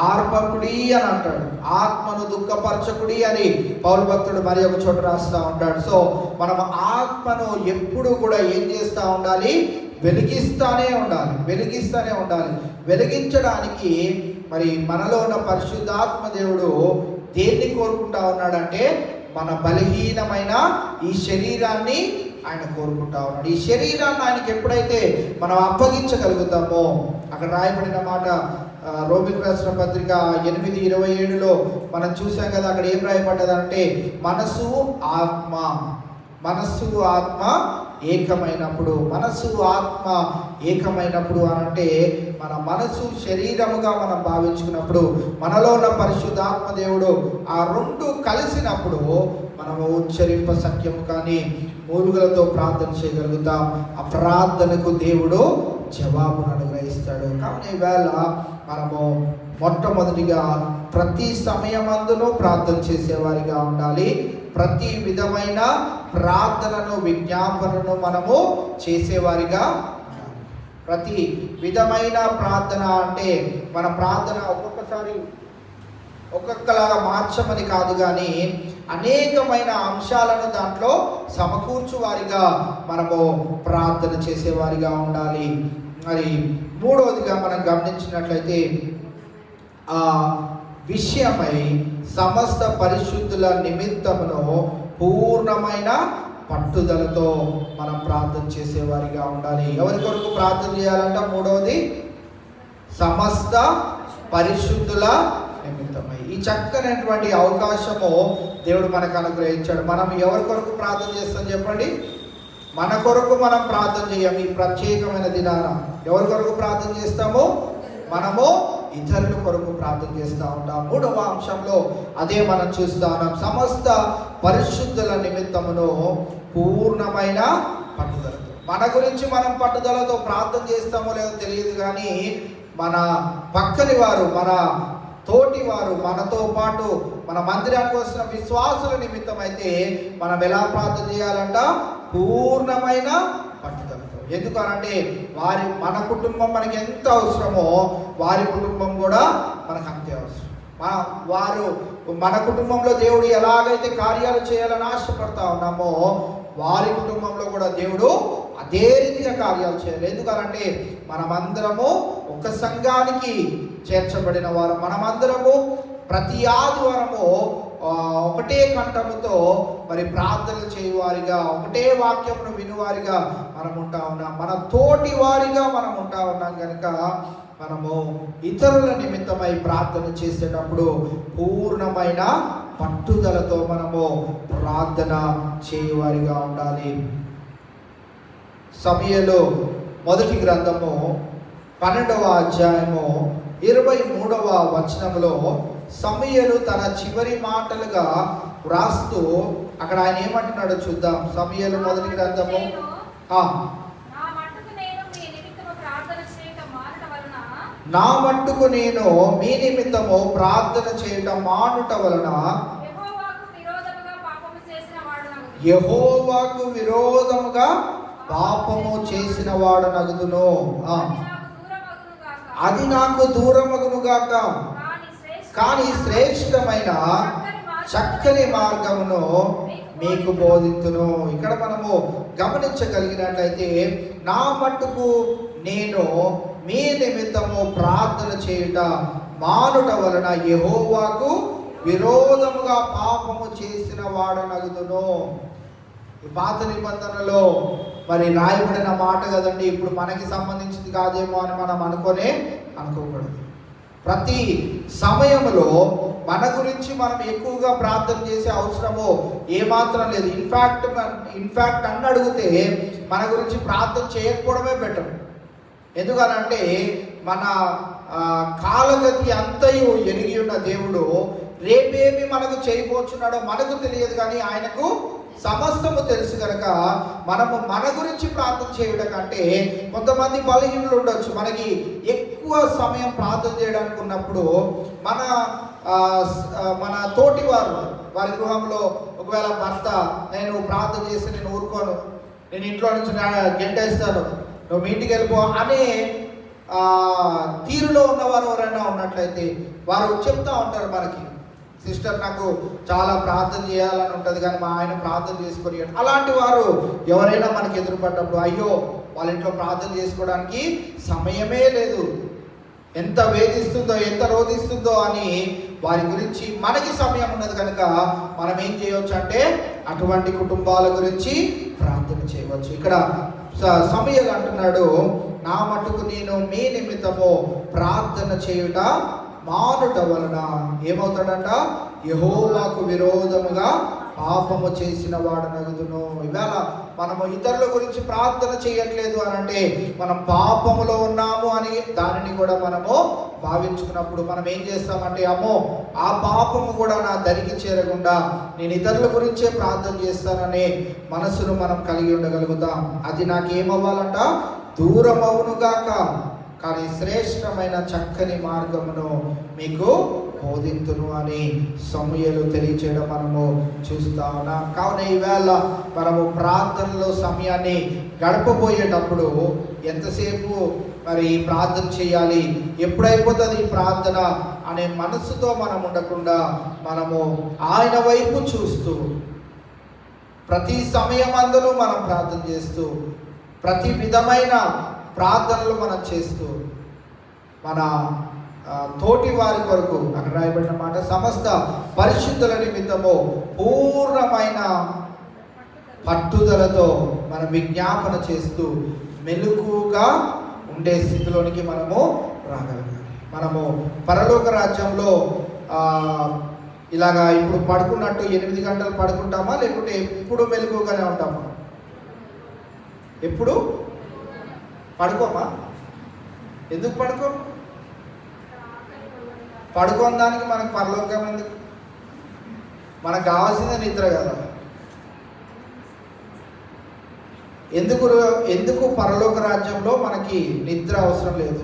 ఆర్పకుడి అని అంటాడు, ఆత్మను దుఃఖపరచకుడి అని పౌలు భక్తుడు మరి ఒక చోట రాస్తూ ఉంటాడు. సో మనం ఆత్మను ఎప్పుడు కూడా ఏం చేస్తూ ఉండాలి, వెలిగిస్తూనే ఉండాలి. వెలిగించడానికి మరి మనలో ఉన్న పరిశుద్ధాత్మ దేవుడు దేన్ని కోరుకుంటా ఉన్నాడంటే మన బలహీనమైన ఈ శరీరాన్ని ఆయన కోరుకుంటా ఉన్నాడు. ఈ శరీరాన్ని ఆయనకి ఎప్పుడైతే మనం అప్పగించగలుగుతామో, అక్కడ రాయబడిన మాట రోమిలకు రాసిన పత్రిక 8:27లో మనం చూసాం కదా, అక్కడ ఏం రాయబడ్డదంటే మనసు ఆత్మ ఏకమైనప్పుడు. మనసు ఆత్మ ఏకమైనప్పుడు అని అంటే మన మనసు శరీరముగా మనం భావించుకున్నప్పుడు మనలో ఉన్న పరిశుద్ధాత్మ దేవుడు ఆ రెండు కలిసినప్పుడు మనము ఉచ్చరింప సఖ్యము కానీ మూలుగులతో ప్రార్థన చేయగలుగుతాం. ఆ ప్రార్థనకు దేవుడు జవాబును అనుగ్రహిస్తాడు. కాబట్టి ఈవేళ మనము మొట్టమొదటిగా ప్రతి సమయమందును ప్రార్థన చేసేవారిగా ఉండాలి. ప్రతి విధమైన ప్రార్థనను విజ్ఞాపనను మనము చేసేవారిగా ఉండాలి. ప్రతి విధమైన ప్రార్థన అంటే మన ప్రార్థన ఒక్కొక్కసారి ఒక్కొక్కలాగా మార్చమని కాదు, కానీ అనేకమైన అంశాలను దాంట్లో సమకూర్చువారిగా మనము ప్రార్థన చేసేవారిగా ఉండాలి. మరి మూడవదిగా మనం గమనించినట్లయితే ఆ విషయమై సమస్త పరిశుద్ధుల నిమిత్తమును పూర్ణమైన పట్టుదలతో మనం ప్రార్థన చేసేవారిగా ఉండాలి. ఎవరి కొరకు ప్రార్థన చేయాలంట? మూడవది, సమస్త పరిశుద్ధుల నిమిత్తమై. ఈ చక్కనటువంటి అవకాశము దేవుడు మనకు అనుగ్రహించాడు. మనం ఎవరి కొరకు ప్రార్థన చేస్తాం చెప్పండి? మన కొరకు మనం ప్రార్థన చేయం. ఈ ప్రత్యేకమైన దినాన ఎవరి కొరకు ప్రార్థన చేస్తాము? మనము ఇతరుల కొరకు ప్రార్థన చేస్తూ ఉంటాం. మూడవ అంశంలో అదే మనం చూస్తూ ఉన్నాం. సమస్త పరిశుద్ధుల నిమిత్తమును పూర్ణమైన పట్టుదలతో. మన గురించి మనం పట్టుదలతో ప్రార్థన చేస్తామో లేదో తెలియదు, కానీ మన పక్కని వారు, మన తోటి వారు, మనతో పాటు మన మందిరానికి వస్తున్న విశ్వాసుల నిమిత్తం అయితే మనం ఎలా ప్రార్థన చేయాలంట? పూర్ణమైన పట్టుదలతో. ఎందుకనంటే మన కుటుంబం మనకి ఎంత అవసరమో వారి కుటుంబం కూడా మనకు అంతే అవసరం. మన కుటుంబంలో దేవుడు ఎలాగైతే కార్యాలు చేయాలని ఆశపడతా ఉన్నామో వారి కుటుంబంలో కూడా దేవుడు అదే రీతిగా కార్యాలు చేయాలి. ఎందుకనంటే మనమందరము ఒక సంఘానికి చేర్చబడిన వారు. మనమందరము ప్రతి ఆదివారము ఒకటే కంఠముతో మరి ప్రార్థనలు చేయువారిగా, ఒకటే వాక్యమును వినువారిగా మనం ఉంటా ఉన్నాం. మన తోటి వారిగా మనం ఉంటా ఉన్నాం కనుక మనము ఇతరుల నిమిత్తమై ప్రార్థన చేసేటప్పుడు పూర్ణమైన పట్టుదలతో మనము ప్రార్థన చేయువారిగా ఉండాలి. సమూయేలు మొదటి గ్రంథము 12వ అధ్యాయము 23వ వచనములో సమూయేలు తన చివరి మాటలుగా వ్రాస్తూ అక్కడ ఆయన ఏమంటున్నాడో చూద్దాం. సమూయేలు మొదటి గ్రంథము నా మట్టుకు నేను మీ నిమిత్తము ప్రార్థన చేయటం మానుట వలన యెహోవాకు విరోధముగా పాపము చేసిన వాడనగుదును. అది నాకు దూరమగునుగాక. కానీ శ్రేష్టమైన చక్కని మార్గమును మీకు బోధించును. ఇక్కడ మనము గమనించగలిగినట్లయితే నా మట్టుకు నేను మీ నిమిత్తము ప్రార్థన చేయుట మానుట వలన యెహోవాకు విరోధముగా పాపము చేసిన వాడనగుదును. పాత నిబంధనలో మరి రాయబడిన మాట కదండి, ఇప్పుడు మనకి సంబంధించింది కాదేమో అని మనం అనుకోకూడదు. ప్రతి సమయంలో మన గురించి మనం ఎక్కువగా ప్రార్థన చేసే అవసరము ఏమాత్రం లేదు. ఇన్ఫ్యాక్ట్ అన్న అడిగితే మన గురించి ప్రార్థన చేయకపోవడమే బెటర్. ఎందుకనంటే మన కాలగతి అంతయు ఎరిగి ఉన్న దేవుడు రేపేమి మనకు చేయబోచున్నాడో మనకు తెలియదు, కానీ ఆయనకు సమస్తము తెలుసు కనుక మనము మన గురించి ప్రార్థన చేయడం కంటే, కొంతమంది బలహీనులు ఉండొచ్చు, మనకి ఎక్కువ సమయం ప్రార్థన చేయడానికి ఉన్నప్పుడు మన తోటి వారి గృహంలో ఒకవేళ భర్త నేను ప్రార్థన చేసి నేను ఊరుకోను, నేను ఇంట్లో నుంచి గెంటేస్తాను, నువ్వు మీ ఇంటికి వెళ్ళిపో అనే తీరులో ఉన్నవారు ఎవరైనా ఉన్నట్లయితే వారు చెప్తా ఉంటారు మనకి, సిస్టర్ నాకు చాలా ప్రార్థన చేయాలని ఉంటుంది కానీ మా ఆయన ప్రార్థన చేసుకొని. అలాంటి వారు ఎవరైనా మనకి ఎదురుపడ్డప్పుడు అయ్యో వాళ్ళ ఇంట్లో ప్రార్థన చేసుకోవడానికి సమయమే లేదు, ఎంత వేధిస్తుందో ఎంత రోధిస్తుందో అని వారి గురించి మనకి సమయం ఉన్నది కనుక మనం ఏం చేయవచ్చు అంటే అటువంటి కుటుంబాల గురించి ప్రార్థన చేయవచ్చు. ఇక్కడ సమూయేలు అంటున్నాడు, నా మటుకు నేను మీ నిమిత్తము ప్రార్థన చేయుట మానుట వలన ఏమవుతాడంట? యెహోవాకు విరోధముగా పాపము చేసిన వాడనగుదును. ఇవాళ మనము ఇతరుల గురించి ప్రార్థన చేయట్లేదు అని అంటే మనం పాపములో ఉన్నాము అని దానిని కూడా మనము భావించుకున్నప్పుడు మనం ఏం చేస్తామంటే అమ్మో ఆ పాపము కూడా నా దరికి చేరకుండా నేను ఇతరుల గురించే ప్రార్థన చేస్తాననే మనసును మనం కలిగి ఉండగలుగుతాం. అది నాకేమవ్వాలంట? దూరం అవునుగాక, కానీ శ్రేష్టమైన చక్కని మార్గమును మీకు బోధింతును అని సమూయేలు తెలియచేయడం మనము చూస్తా ఉన్నాం. కావున ఈవేళ మనము ప్రార్థనలో సమయాన్ని గడపబోయేటప్పుడు ఎంతసేపు మరి ప్రార్థన చేయాలి, ఎప్పుడైపోతుంది ఈ ప్రార్థన అనే మనస్సుతో మనం ఉండకుండా మనము ఆయన వైపు చూస్తూ ప్రతి సమయమందును మనం ప్రార్థన చేస్తూ ప్రతి విధమైన ప్రార్థనలు మనం చేస్తూ మన తోటి వారి కొరకు అక్కడ రాయబడిన మాట సమస్త పరిశుద్ధుల నిమిత్తము పూర్ణమైన పట్టుదలతో మనం విజ్ఞాపన చేస్తూ మెలకుగా ఉండే స్థితిలోనికి మనము రాగలగాలి. మనము పరలోక రాజ్యంలో ఇలాగా ఇప్పుడు పడుకున్నట్టు 8 గంటలు పడుకుంటామా, లేకుంటే ఎప్పుడు మెలకుగానే ఉంటామా? ఎప్పుడు పడుకోమా? ఎందుకు పడుకోం? పడుకోని దానికి మనకు పరలోకం ఎందుకు? మనకు కావాల్సిందే నిద్ర కదా. ఎందుకు పరలోక రాజ్యంలో మనకి నిద్ర అవసరం లేదు?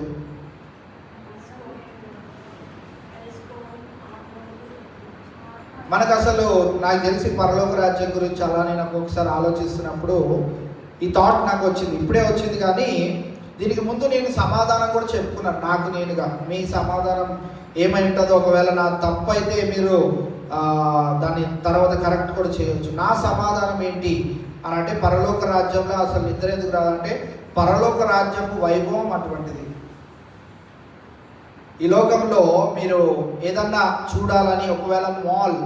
మనకు అసలు నాకు తెలిసి పరలోక రాజ్యం గురించి అలా నేను ఒక్కొక్కసారి ఆలోచిస్తున్నప్పుడు ఈ థాట్ నాకు వచ్చింది, ఇప్పుడే వచ్చింది. కానీ దీనికి ముందు నేను సమాధానం కూడా చెప్పుకున్నాను నాకు నేనుగా. మీ సమాధానం ఏమై ఉంటుందో, ఒకవేళ నా తప్పు అయితే మీరు దాన్ని తర్వాత కరెక్ట్ కూడా చేయవచ్చు. నా సమాధానం ఏంటి అని అంటే, పరలోక రాజ్యంలో అసలు నిద్ర ఎందుకు రాదంటే, పరలోక రాజ్యము వైభవం అటువంటిది. ఈ లోకంలో మీరు ఏదన్నా చూడాలని, ఒకవేళ మాల్,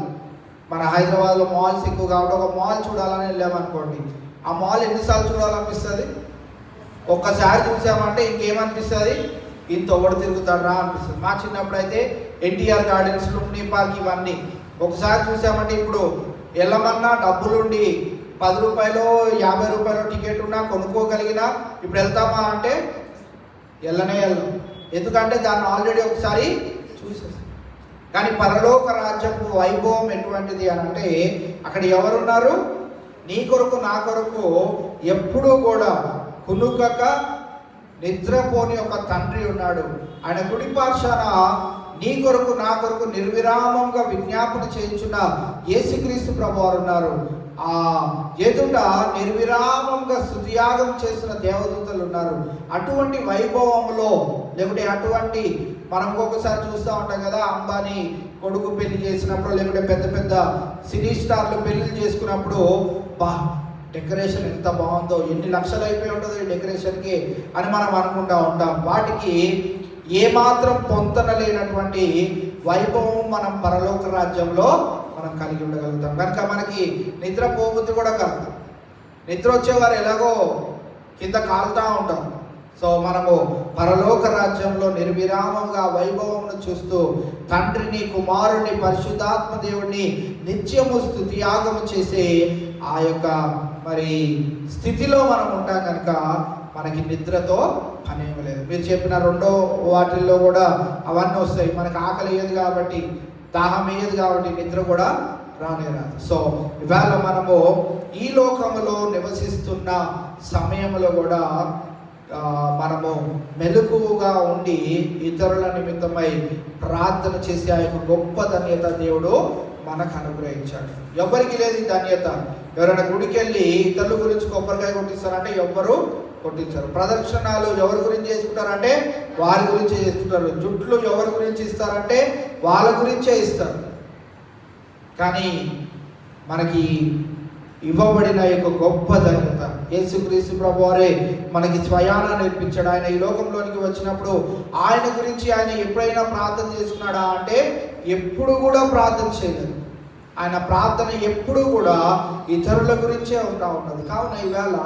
మన హైదరాబాద్లో మాల్స్ ఎక్కువ కాబట్టి ఒక మాల్ చూడాలని వెళ్ళామనుకోండి, ఆ మాల్ ఎన్నిసార్లు చూడాలనిపిస్తుంది? ఒక్కసారి చూసామంటే ఇంకేమనిపిస్తుంది? ఇంత ఒకటి తిరుగుతాడా అనిపిస్తుంది. మా చిన్నప్పుడు అయితే ఎన్టీఆర్ గార్డెన్స్, లుంబినీ పార్క్ ఇవన్నీ ఒకసారి చూసామంటే, ఇప్పుడు వెళ్ళమన్నా డబ్బులుండి 10 రూపాయలు 50 రూపాయలు టికెట్ ఉన్నా కొనుక్కోగలిగినా ఇప్పుడు వెళ్తామా అంటే వెళ్ళనే వెళ్ళం. ఎందుకంటే దాన్ని ఆల్రెడీ ఒకసారి చూసేసాం. కానీ పరలోక రాజ్యపు వైభవం ఎటువంటిది అని అంటే, అక్కడ ఎవరున్నారు? నీ కొరకు నా కొరకు ఎప్పుడూ కూడా కునుకక నిద్రపోని ఒక తండ్రి ఉన్నాడు. ఆయన కుడి పార్శ్వాన నీ కొరకు నా కొరకు నిర్విరామంగా విజ్ఞాపన చేయించున్న యేసుక్రీస్తు ప్రభువారు ఉన్నారు. ఆ ఎదుట నిర్విరామంగా స్తుతియాగం చేస్తున్న దేవదూతలు ఉన్నారు. అటువంటి వైభవంలో, లేకుంటే అటువంటి మనం ఒక్కొక్కసారి చూస్తూ ఉంటాం కదా, అంబానీ కొడుకు పెళ్లి చేసినప్పుడు, లేకుంటే పెద్ద పెద్ద సినీ స్టార్లు పెళ్లి చేసుకున్నప్పుడు, డెకరేషన్ ఎంత బాగుందో, ఎన్ని లక్షలు అయిపోయి ఉంటుందో ఈ డెకరేషన్కి అని మనం అనుకుంటూ ఉంటాం. వాటికి ఏమాత్రం పొంతన లేనటువంటి వైభవం మనం పరలోక రాజ్యంలో మనం కలిగి ఉండగలుగుతాం. కనుక మనకి నిద్ర పోబుద్ది కూడా కాదు. నిద్ర వచ్చేవారు ఎలాగో కింద కాలుతూ ఉంటాం. సో మనము పరలోక రాజ్యంలో నిర్విరామంగా వైభవమును చూస్తూ తండ్రిని, కుమారుని, పరిశుద్ధాత్మ దేవుడిని నిత్యము స్తుతియాగము చేసే ఆ యొక్క స్థితిలో మనం ఉంటాం. కనుక మనకి నిద్రతో పనేమి లేదు. మీరు చెప్పిన రెండో వాటిల్లో కూడా అవన్నీ వస్తాయి. మనకు ఆకలి వేయదు కాబట్టి, దాహం వేయదు కాబట్టి నిద్ర కూడా రానే రాదు. సో ఇవాళ మనము ఈ లోకములో నివసిస్తున్న సమయంలో కూడా మనము మెలకువగా ఉండి ఇతరుల నిమిత్తమై ప్రార్థన చేసే ఆ యొక్క గొప్ప ధన్యత దేవుడు మనకు అనుగ్రహించాడు. ఎవరికి లేదు ఈ ధన్యత. ఎవరైనా గుడికి వెళ్ళి ఇతరుల గురించి కొబ్బరికాయ కొట్టిస్తారంటే ఎవ్వరు కొట్టించారు. ప్రదక్షిణాలు ఎవరి గురించి చేసుకుంటారంటే వారి గురించే చేసుకుంటారు. జుట్లు ఎవరి గురించి ఇస్తారంటే వాళ్ళ గురించే ఇస్తారు. కానీ మనకి ఇవ్వబడిన యొక్క గొప్ప ధన్యత యేసుక్రీస్తు ప్రభువారే మనకి స్వయాన నేర్పించాడు. ఆయన ఈ లోకంలోనికి వచ్చినప్పుడు ఆయన గురించి ఆయన ఎప్పుడైనా ప్రార్థన చేసుకున్నాడా అంటే ఎప్పుడు కూడా ప్రార్థన చేయలేదు. ఆయన ప్రార్థన ఎప్పుడు కూడా ఇతరుల గురించే ఉంటా ఉన్నది. కావున ఈవేళ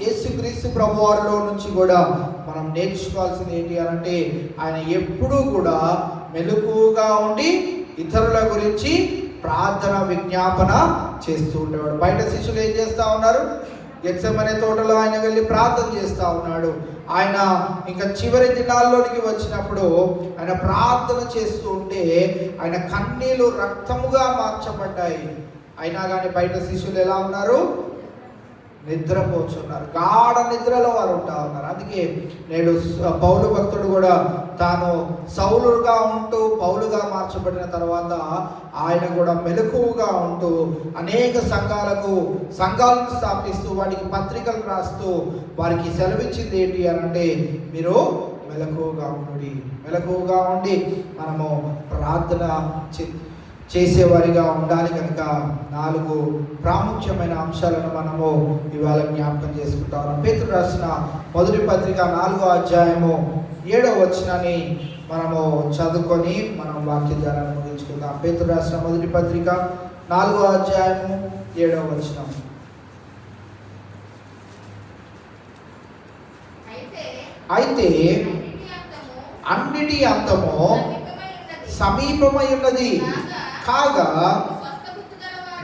యేసుక్రీస్తు ప్రభువారిలో నుంచి కూడా మనం నేర్చుకోవాల్సింది ఏంటి అంటే, ఆయన ఎప్పుడూ కూడా మెలకువగా ఉండి ఇతరుల గురించి ప్రార్థన విజ్ఞాపన చేస్తూ ఉండేవాడు. బయట శిష్యులు ఏం చేస్తూ ఉన్నారు? గెత్సెమనే తోటలో ఆయన వెళ్ళి ప్రార్థన చేస్తూ ఉన్నాడు. ఆయన ఇంకా చివరి దినాల్లోనికి వచ్చినప్పుడు ఆయన ప్రార్థన చేస్తూ ఉంటే ఆయన కన్నీళ్లు రక్తముగా మార్చబడ్డాయి. అయినా కానీ బయట శిష్యులు ఎలా ఉన్నారు? నిద్రపోతున్నారు. గాఢ నిద్రలో వారు ఉంటా ఉన్నారు. అందుకే నేడు పౌలు భక్తుడు కూడా తాను సౌలుగా ఉంటూ పౌలుగా మార్చబడిన తర్వాత ఆయన కూడా మెలకువగా ఉంటూ అనేక సంఘాలను స్థాపిస్తూ వాటికి పత్రికలు రాస్తూ వారికి సెలవిచ్చింది ఏంటి అని అంటే, మీరు మెలకువగా ఉండి మనము ప్రార్థన చేసేవారిగా ఉండాలి. కనుక 4 ప్రాముఖ్యమైన అంశాలను మనము ఇవాళ జ్ఞాపకం చేసుకుంటాం. పేతురు రాసిన మొదటి పత్రిక 4వ అధ్యాయము 7వ వచనాన్ని మనము చదువుకొని మనం వాక్య ధ్యానాన్ని ముగించుకుందాం. పేతురు రాసిన మొదటి పత్రిక 4వ అధ్యాయము 7వ వచనం. అయితే అన్నిటి అంతము సమీపమై ఉన్నది కాగా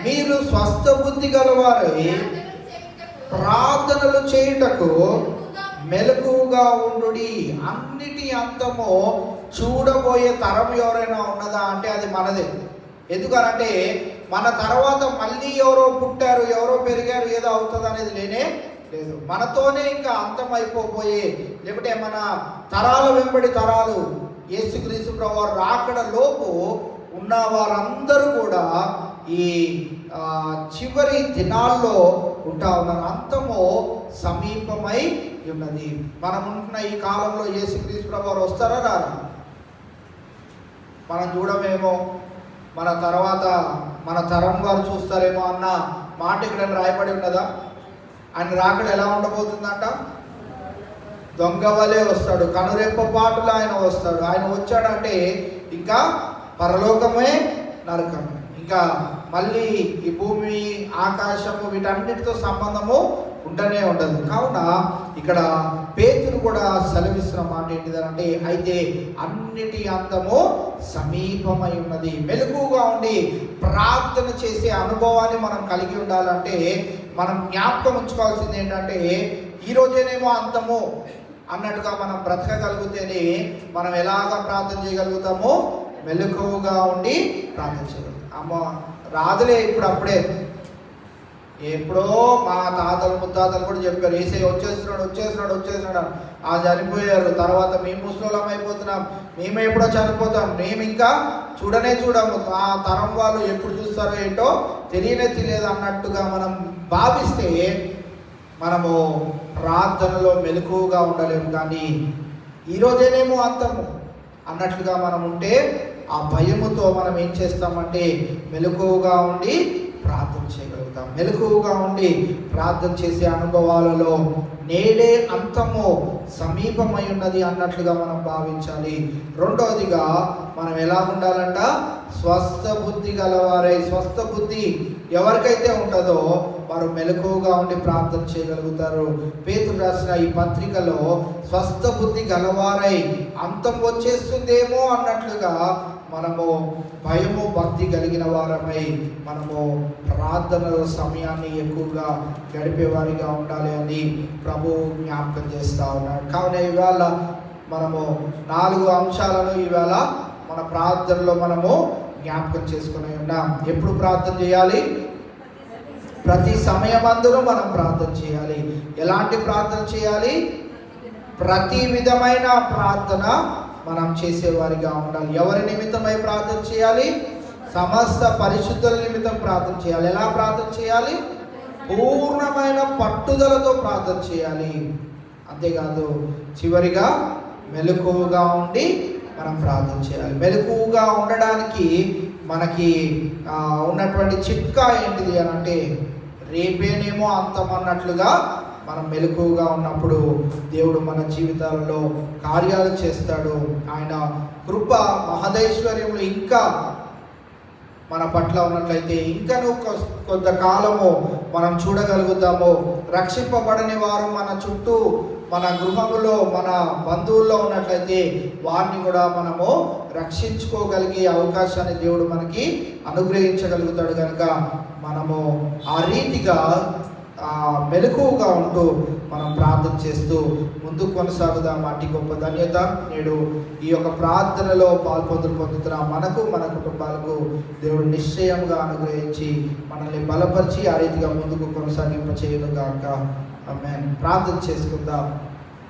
మీరు స్వస్థ బుద్ధి గలవారై ప్రార్థనలు చేయుటకు మెలకువగా ఉండుడి. అన్నిటి అంతము చూడబోయే తరం ఎవరైనా ఉన్నదా అంటే అది మనదే. ఎందుకనంటే మన తర్వాత మళ్ళీ ఎవరో పుట్టారు, ఎవరో పెరిగారు, ఏదో అవుతుంది అనేది లేనే లేదు. మనతోనే ఇంకా అంతం అయిపోబోయే, లేకపోతే మన తరాల వెంబడి తరాలు యేసుక్రీస్తు ప్రభువు రాకడ లోపు ఉన్న వారందరూ కూడా ఈ చివరి దినాల్లో ఉంటా ఉన్నారు. అంతము సమీపమై ఉన్నది. మనం ఉంటున్న ఈ కాలంలో యేసుక్రీస్తు ప్రభువు వస్తారా రారా? మనం చూడమేమో, మన తర్వాత మన తరం వారు చూస్తారేమో అన్న మాట ఇక్కడ రాయబడి ఉన్నదా? ఆయన రాకడ ఎలా ఉండబోతుందంట? దొంగ వలె వస్తాడు, కనురెప్ప పాటులో ఆయన వస్తాడు. ఆయన వచ్చాడంటే ఇంకా పరలోకమే నరకం, ఇంకా మళ్ళీ ఈ భూమి ఆకాశము వీటన్నిటితో సంబంధము ఉండనే ఉండదు. కావున ఇక్కడ పేతురు కూడా సెలవిస్తున్న మాట ఏంటిదంటే, అయితే అన్నిటి అంతము సమీపమై ఉన్నది. మెలకువగా ఉండి ప్రార్థన చేసే అనుభవాన్ని మనం కలిగి ఉండాలంటే మనం జ్ఞాపకం ఉంచుకోవాల్సింది ఏంటంటే, ఈరోజేనేమో అంతము అన్నట్టుగా మనం బ్రతకగలిగితేనే మనం ఎలాగ ప్రార్థన చేయగలుగుతామో మెలకువగా ఉండి ప్రార్థన చేయగలుగుతాం. అమ్మ రాదులే ఇప్పుడు అప్పుడే, ఎప్పుడో మా తాతలు ముత్తాతలు కూడా చెప్పారు, యేసయ్య వచ్చేస్తున్నాడు ఆ చనిపోయారు, తర్వాత మేము ముసలోళ్ళం అయిపోతున్నాం, మేము ఎప్పుడో చనిపోతాం, మేము ఇంకా చూడము, ఆ తరం వాళ్ళు ఎప్పుడు చూస్తారో ఏంటో తెలియదు అన్నట్టుగా మనం భావిస్తే మనము ప్రార్థనలో మెలకువగా ఉండలేము. కానీ ఈరోజేనేమో అంతము అన్నట్లుగా మనం ఉంటే ఆ భయముతో మనం ఏం చేస్తామంటే మెలకువగా ఉండి ప్రార్థన చేయగలుగుతాం. మెలకువగా ఉండి ప్రార్థన చేసే అనుభవాలలో నేడే అంతము సమీపమై ఉన్నది అన్నట్లుగా మనం భావించాలి. రెండవదిగా మనం ఎలా ఉండాలంట? స్వస్థ బుద్ధి గలవారై. స్వస్థ బుద్ధి ఎవరికైతే ఉంటుందో వారు మెలకువగా ఉండి ప్రార్థన చేయగలుగుతారు. పేతురు రాసిన ఈ పత్రికలో స్వస్థ బుద్ధి గలవారై, అంతం వచ్చేస్తుందేమో అన్నట్లుగా మనము భయము భక్తి కలిగిన వారమై మనము ప్రార్థనల సమయాన్ని ఎక్కువగా గడిపేవారిగా ఉండాలి అని ప్రభు జ్ఞాపకం చేస్తూ ఉన్నాడు. కావున ఈవేళ మనము 4 అంశాలను ఈవేళ మన ప్రార్థనలో మనము జ్ఞాపకం చేసుకుని ఉన్నాం. ఎప్పుడు ప్రార్థన చేయాలి? ప్రతి సమయమందును మనం ప్రార్థన చేయాలి. ఎలాంటి ప్రార్థన చేయాలి? ప్రతి విధమైన ప్రార్థన మనం చేసేవారిగా ఉండాలి. ఎవరి నిమిత్తమై ప్రార్థన చేయాలి? సమస్త పరిశుద్ధుల నిమిత్తం ప్రార్థన చేయాలి. ఎలా ప్రార్థన చేయాలి? పూర్ణమైన పట్టుదలతో ప్రార్థన చేయాలి. అంతేకాదు చివరిగా మెలకువగా ఉండి మనం ప్రార్థన చేయాలి. మెలకువగా ఉండడానికి మనకి ఉన్నటువంటి చిట్కా ఏంటిది అని అంటే, రేపేనేమో అంతం అన్నట్లుగా మనం మెలకువగా ఉన్నప్పుడు దేవుడు మన జీవితాలలో కార్యాలు చేస్తాడు. ఆయన కృప మహదైశ్వర్యంలో ఇంకా మన పట్ల ఉన్నట్లయితే ఇంకనూ కొంతకాలము మనం చూడగలుగుతాము. రక్షింపబడని వారు మన చుట్టూ, మన గృహములో, మన బంధువుల్లో ఉన్నట్లయితే వారిని కూడా మనము రక్షించుకోగలిగే అవకాశాన్ని దేవుడు మనకి అనుగ్రహించగలుగుతాడు. కనుక మనము ఆ రీతిగా మెలకువగా ఉంటూ మనం ప్రార్థన చేస్తూ ముందుకు కొనసాగుదాం. అట్టి గొప్ప ధన్యత నేడు ఈ యొక్క ప్రార్థనలో పొందుతున్న మనకు, మన కుటుంబాలకు దేవుడు నిశ్చయంగా అనుగ్రహించి మనల్ని బలపరిచి ఆ రీతిగా ముందుకు కొనసాగింప చేయనుగాక. ఆమేన్. ప్రార్థన చేసుకుందాం.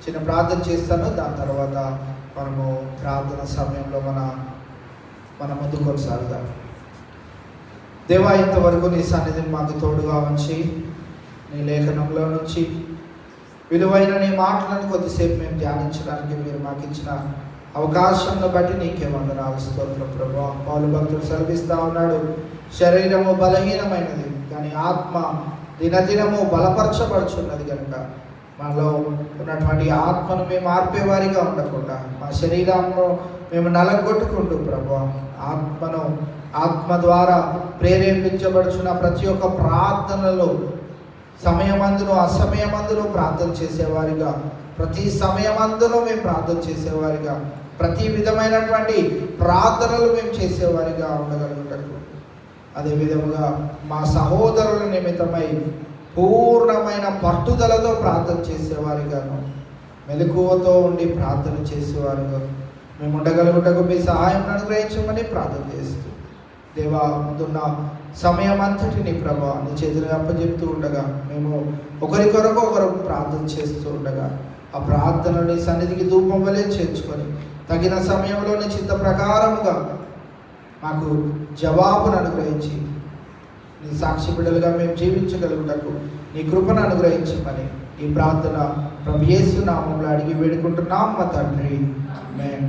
చిన్న ప్రార్థన చేస్తాను, దాని తర్వాత మనము ప్రార్థన సమయంలో మన ముందుకు కొనసాగుదాం. దేవా, ఇంతవరకు నీ సన్నిధిని మాకు తోడుగా ఉంచి నీ లేఖనంలో నుంచి విలువైన నీ మాటలను కొద్దిసేపు మేము ధ్యానించడానికి మీరు మాకు ఇచ్చిన అవకాశాన్ని బట్టి నీకే వందనాలు, స్తోత్రం ప్రభువా. పౌలు భక్తుడు సెలవిస్తూ ఉన్నాడు, శరీరము బలహీనమైనది కానీ ఆత్మ దినదినము బలపరచబడుచున్నది. కనుక మనలో ఉన్నటువంటి ఆత్మను మేము ఆర్పేవారిగా ఉండకుండా, మా శరీరంలో మేము నలగొట్టుకుంటూ ప్రభువా ఆత్మ ద్వారా ప్రేరేపించబడుచున్న ప్రతి ఒక్క ప్రార్థనలో సమయమందును అసమయమందును ప్రార్థన చేసేవారిగా, ప్రతి సమయమందును మేము ప్రార్థన చేసేవారిగా, ప్రతి విధమైనటువంటి ప్రార్థనలు మేము చేసేవారిగా ఉండగలుగుటకు, అదేవిధముగా మా సహోదరుల నిమిత్తమై పూర్ణమైన పట్టుదలతో ప్రార్థన చేసేవారిగాను, మెలకువతో ఉండి ప్రార్థన చేసేవారుగా మేము ఉండగలుగుటకు మీ సహాయం అనుగ్రహించమని ప్రార్థన చేస్తూ, దేవా ముందున్న సమయం అంతటిని ప్రభా నీ చేతులు అప్పచెప్తూ ఉండగా, మేము ఒకరి కొరకు ఒకరు ప్రార్థన చేస్తూ ఉండగా, ఆ ప్రార్థనని సన్నిధికి ధూపం వలె చేర్చుకొని తగిన సమయంలో నీ చిత్త ప్రకారముగా మాకు జవాబును అనుగ్రహించి నీ సాక్షి బిడ్డలుగా మేము జీవించగలుగుటకు నీ కృపను అనుగ్రహించమని ఈ ప్రార్థన ప్రభు యేసు నామములో అడిగి వేడుకుంటున్నాం మా తండ్రి. ఆమేన్.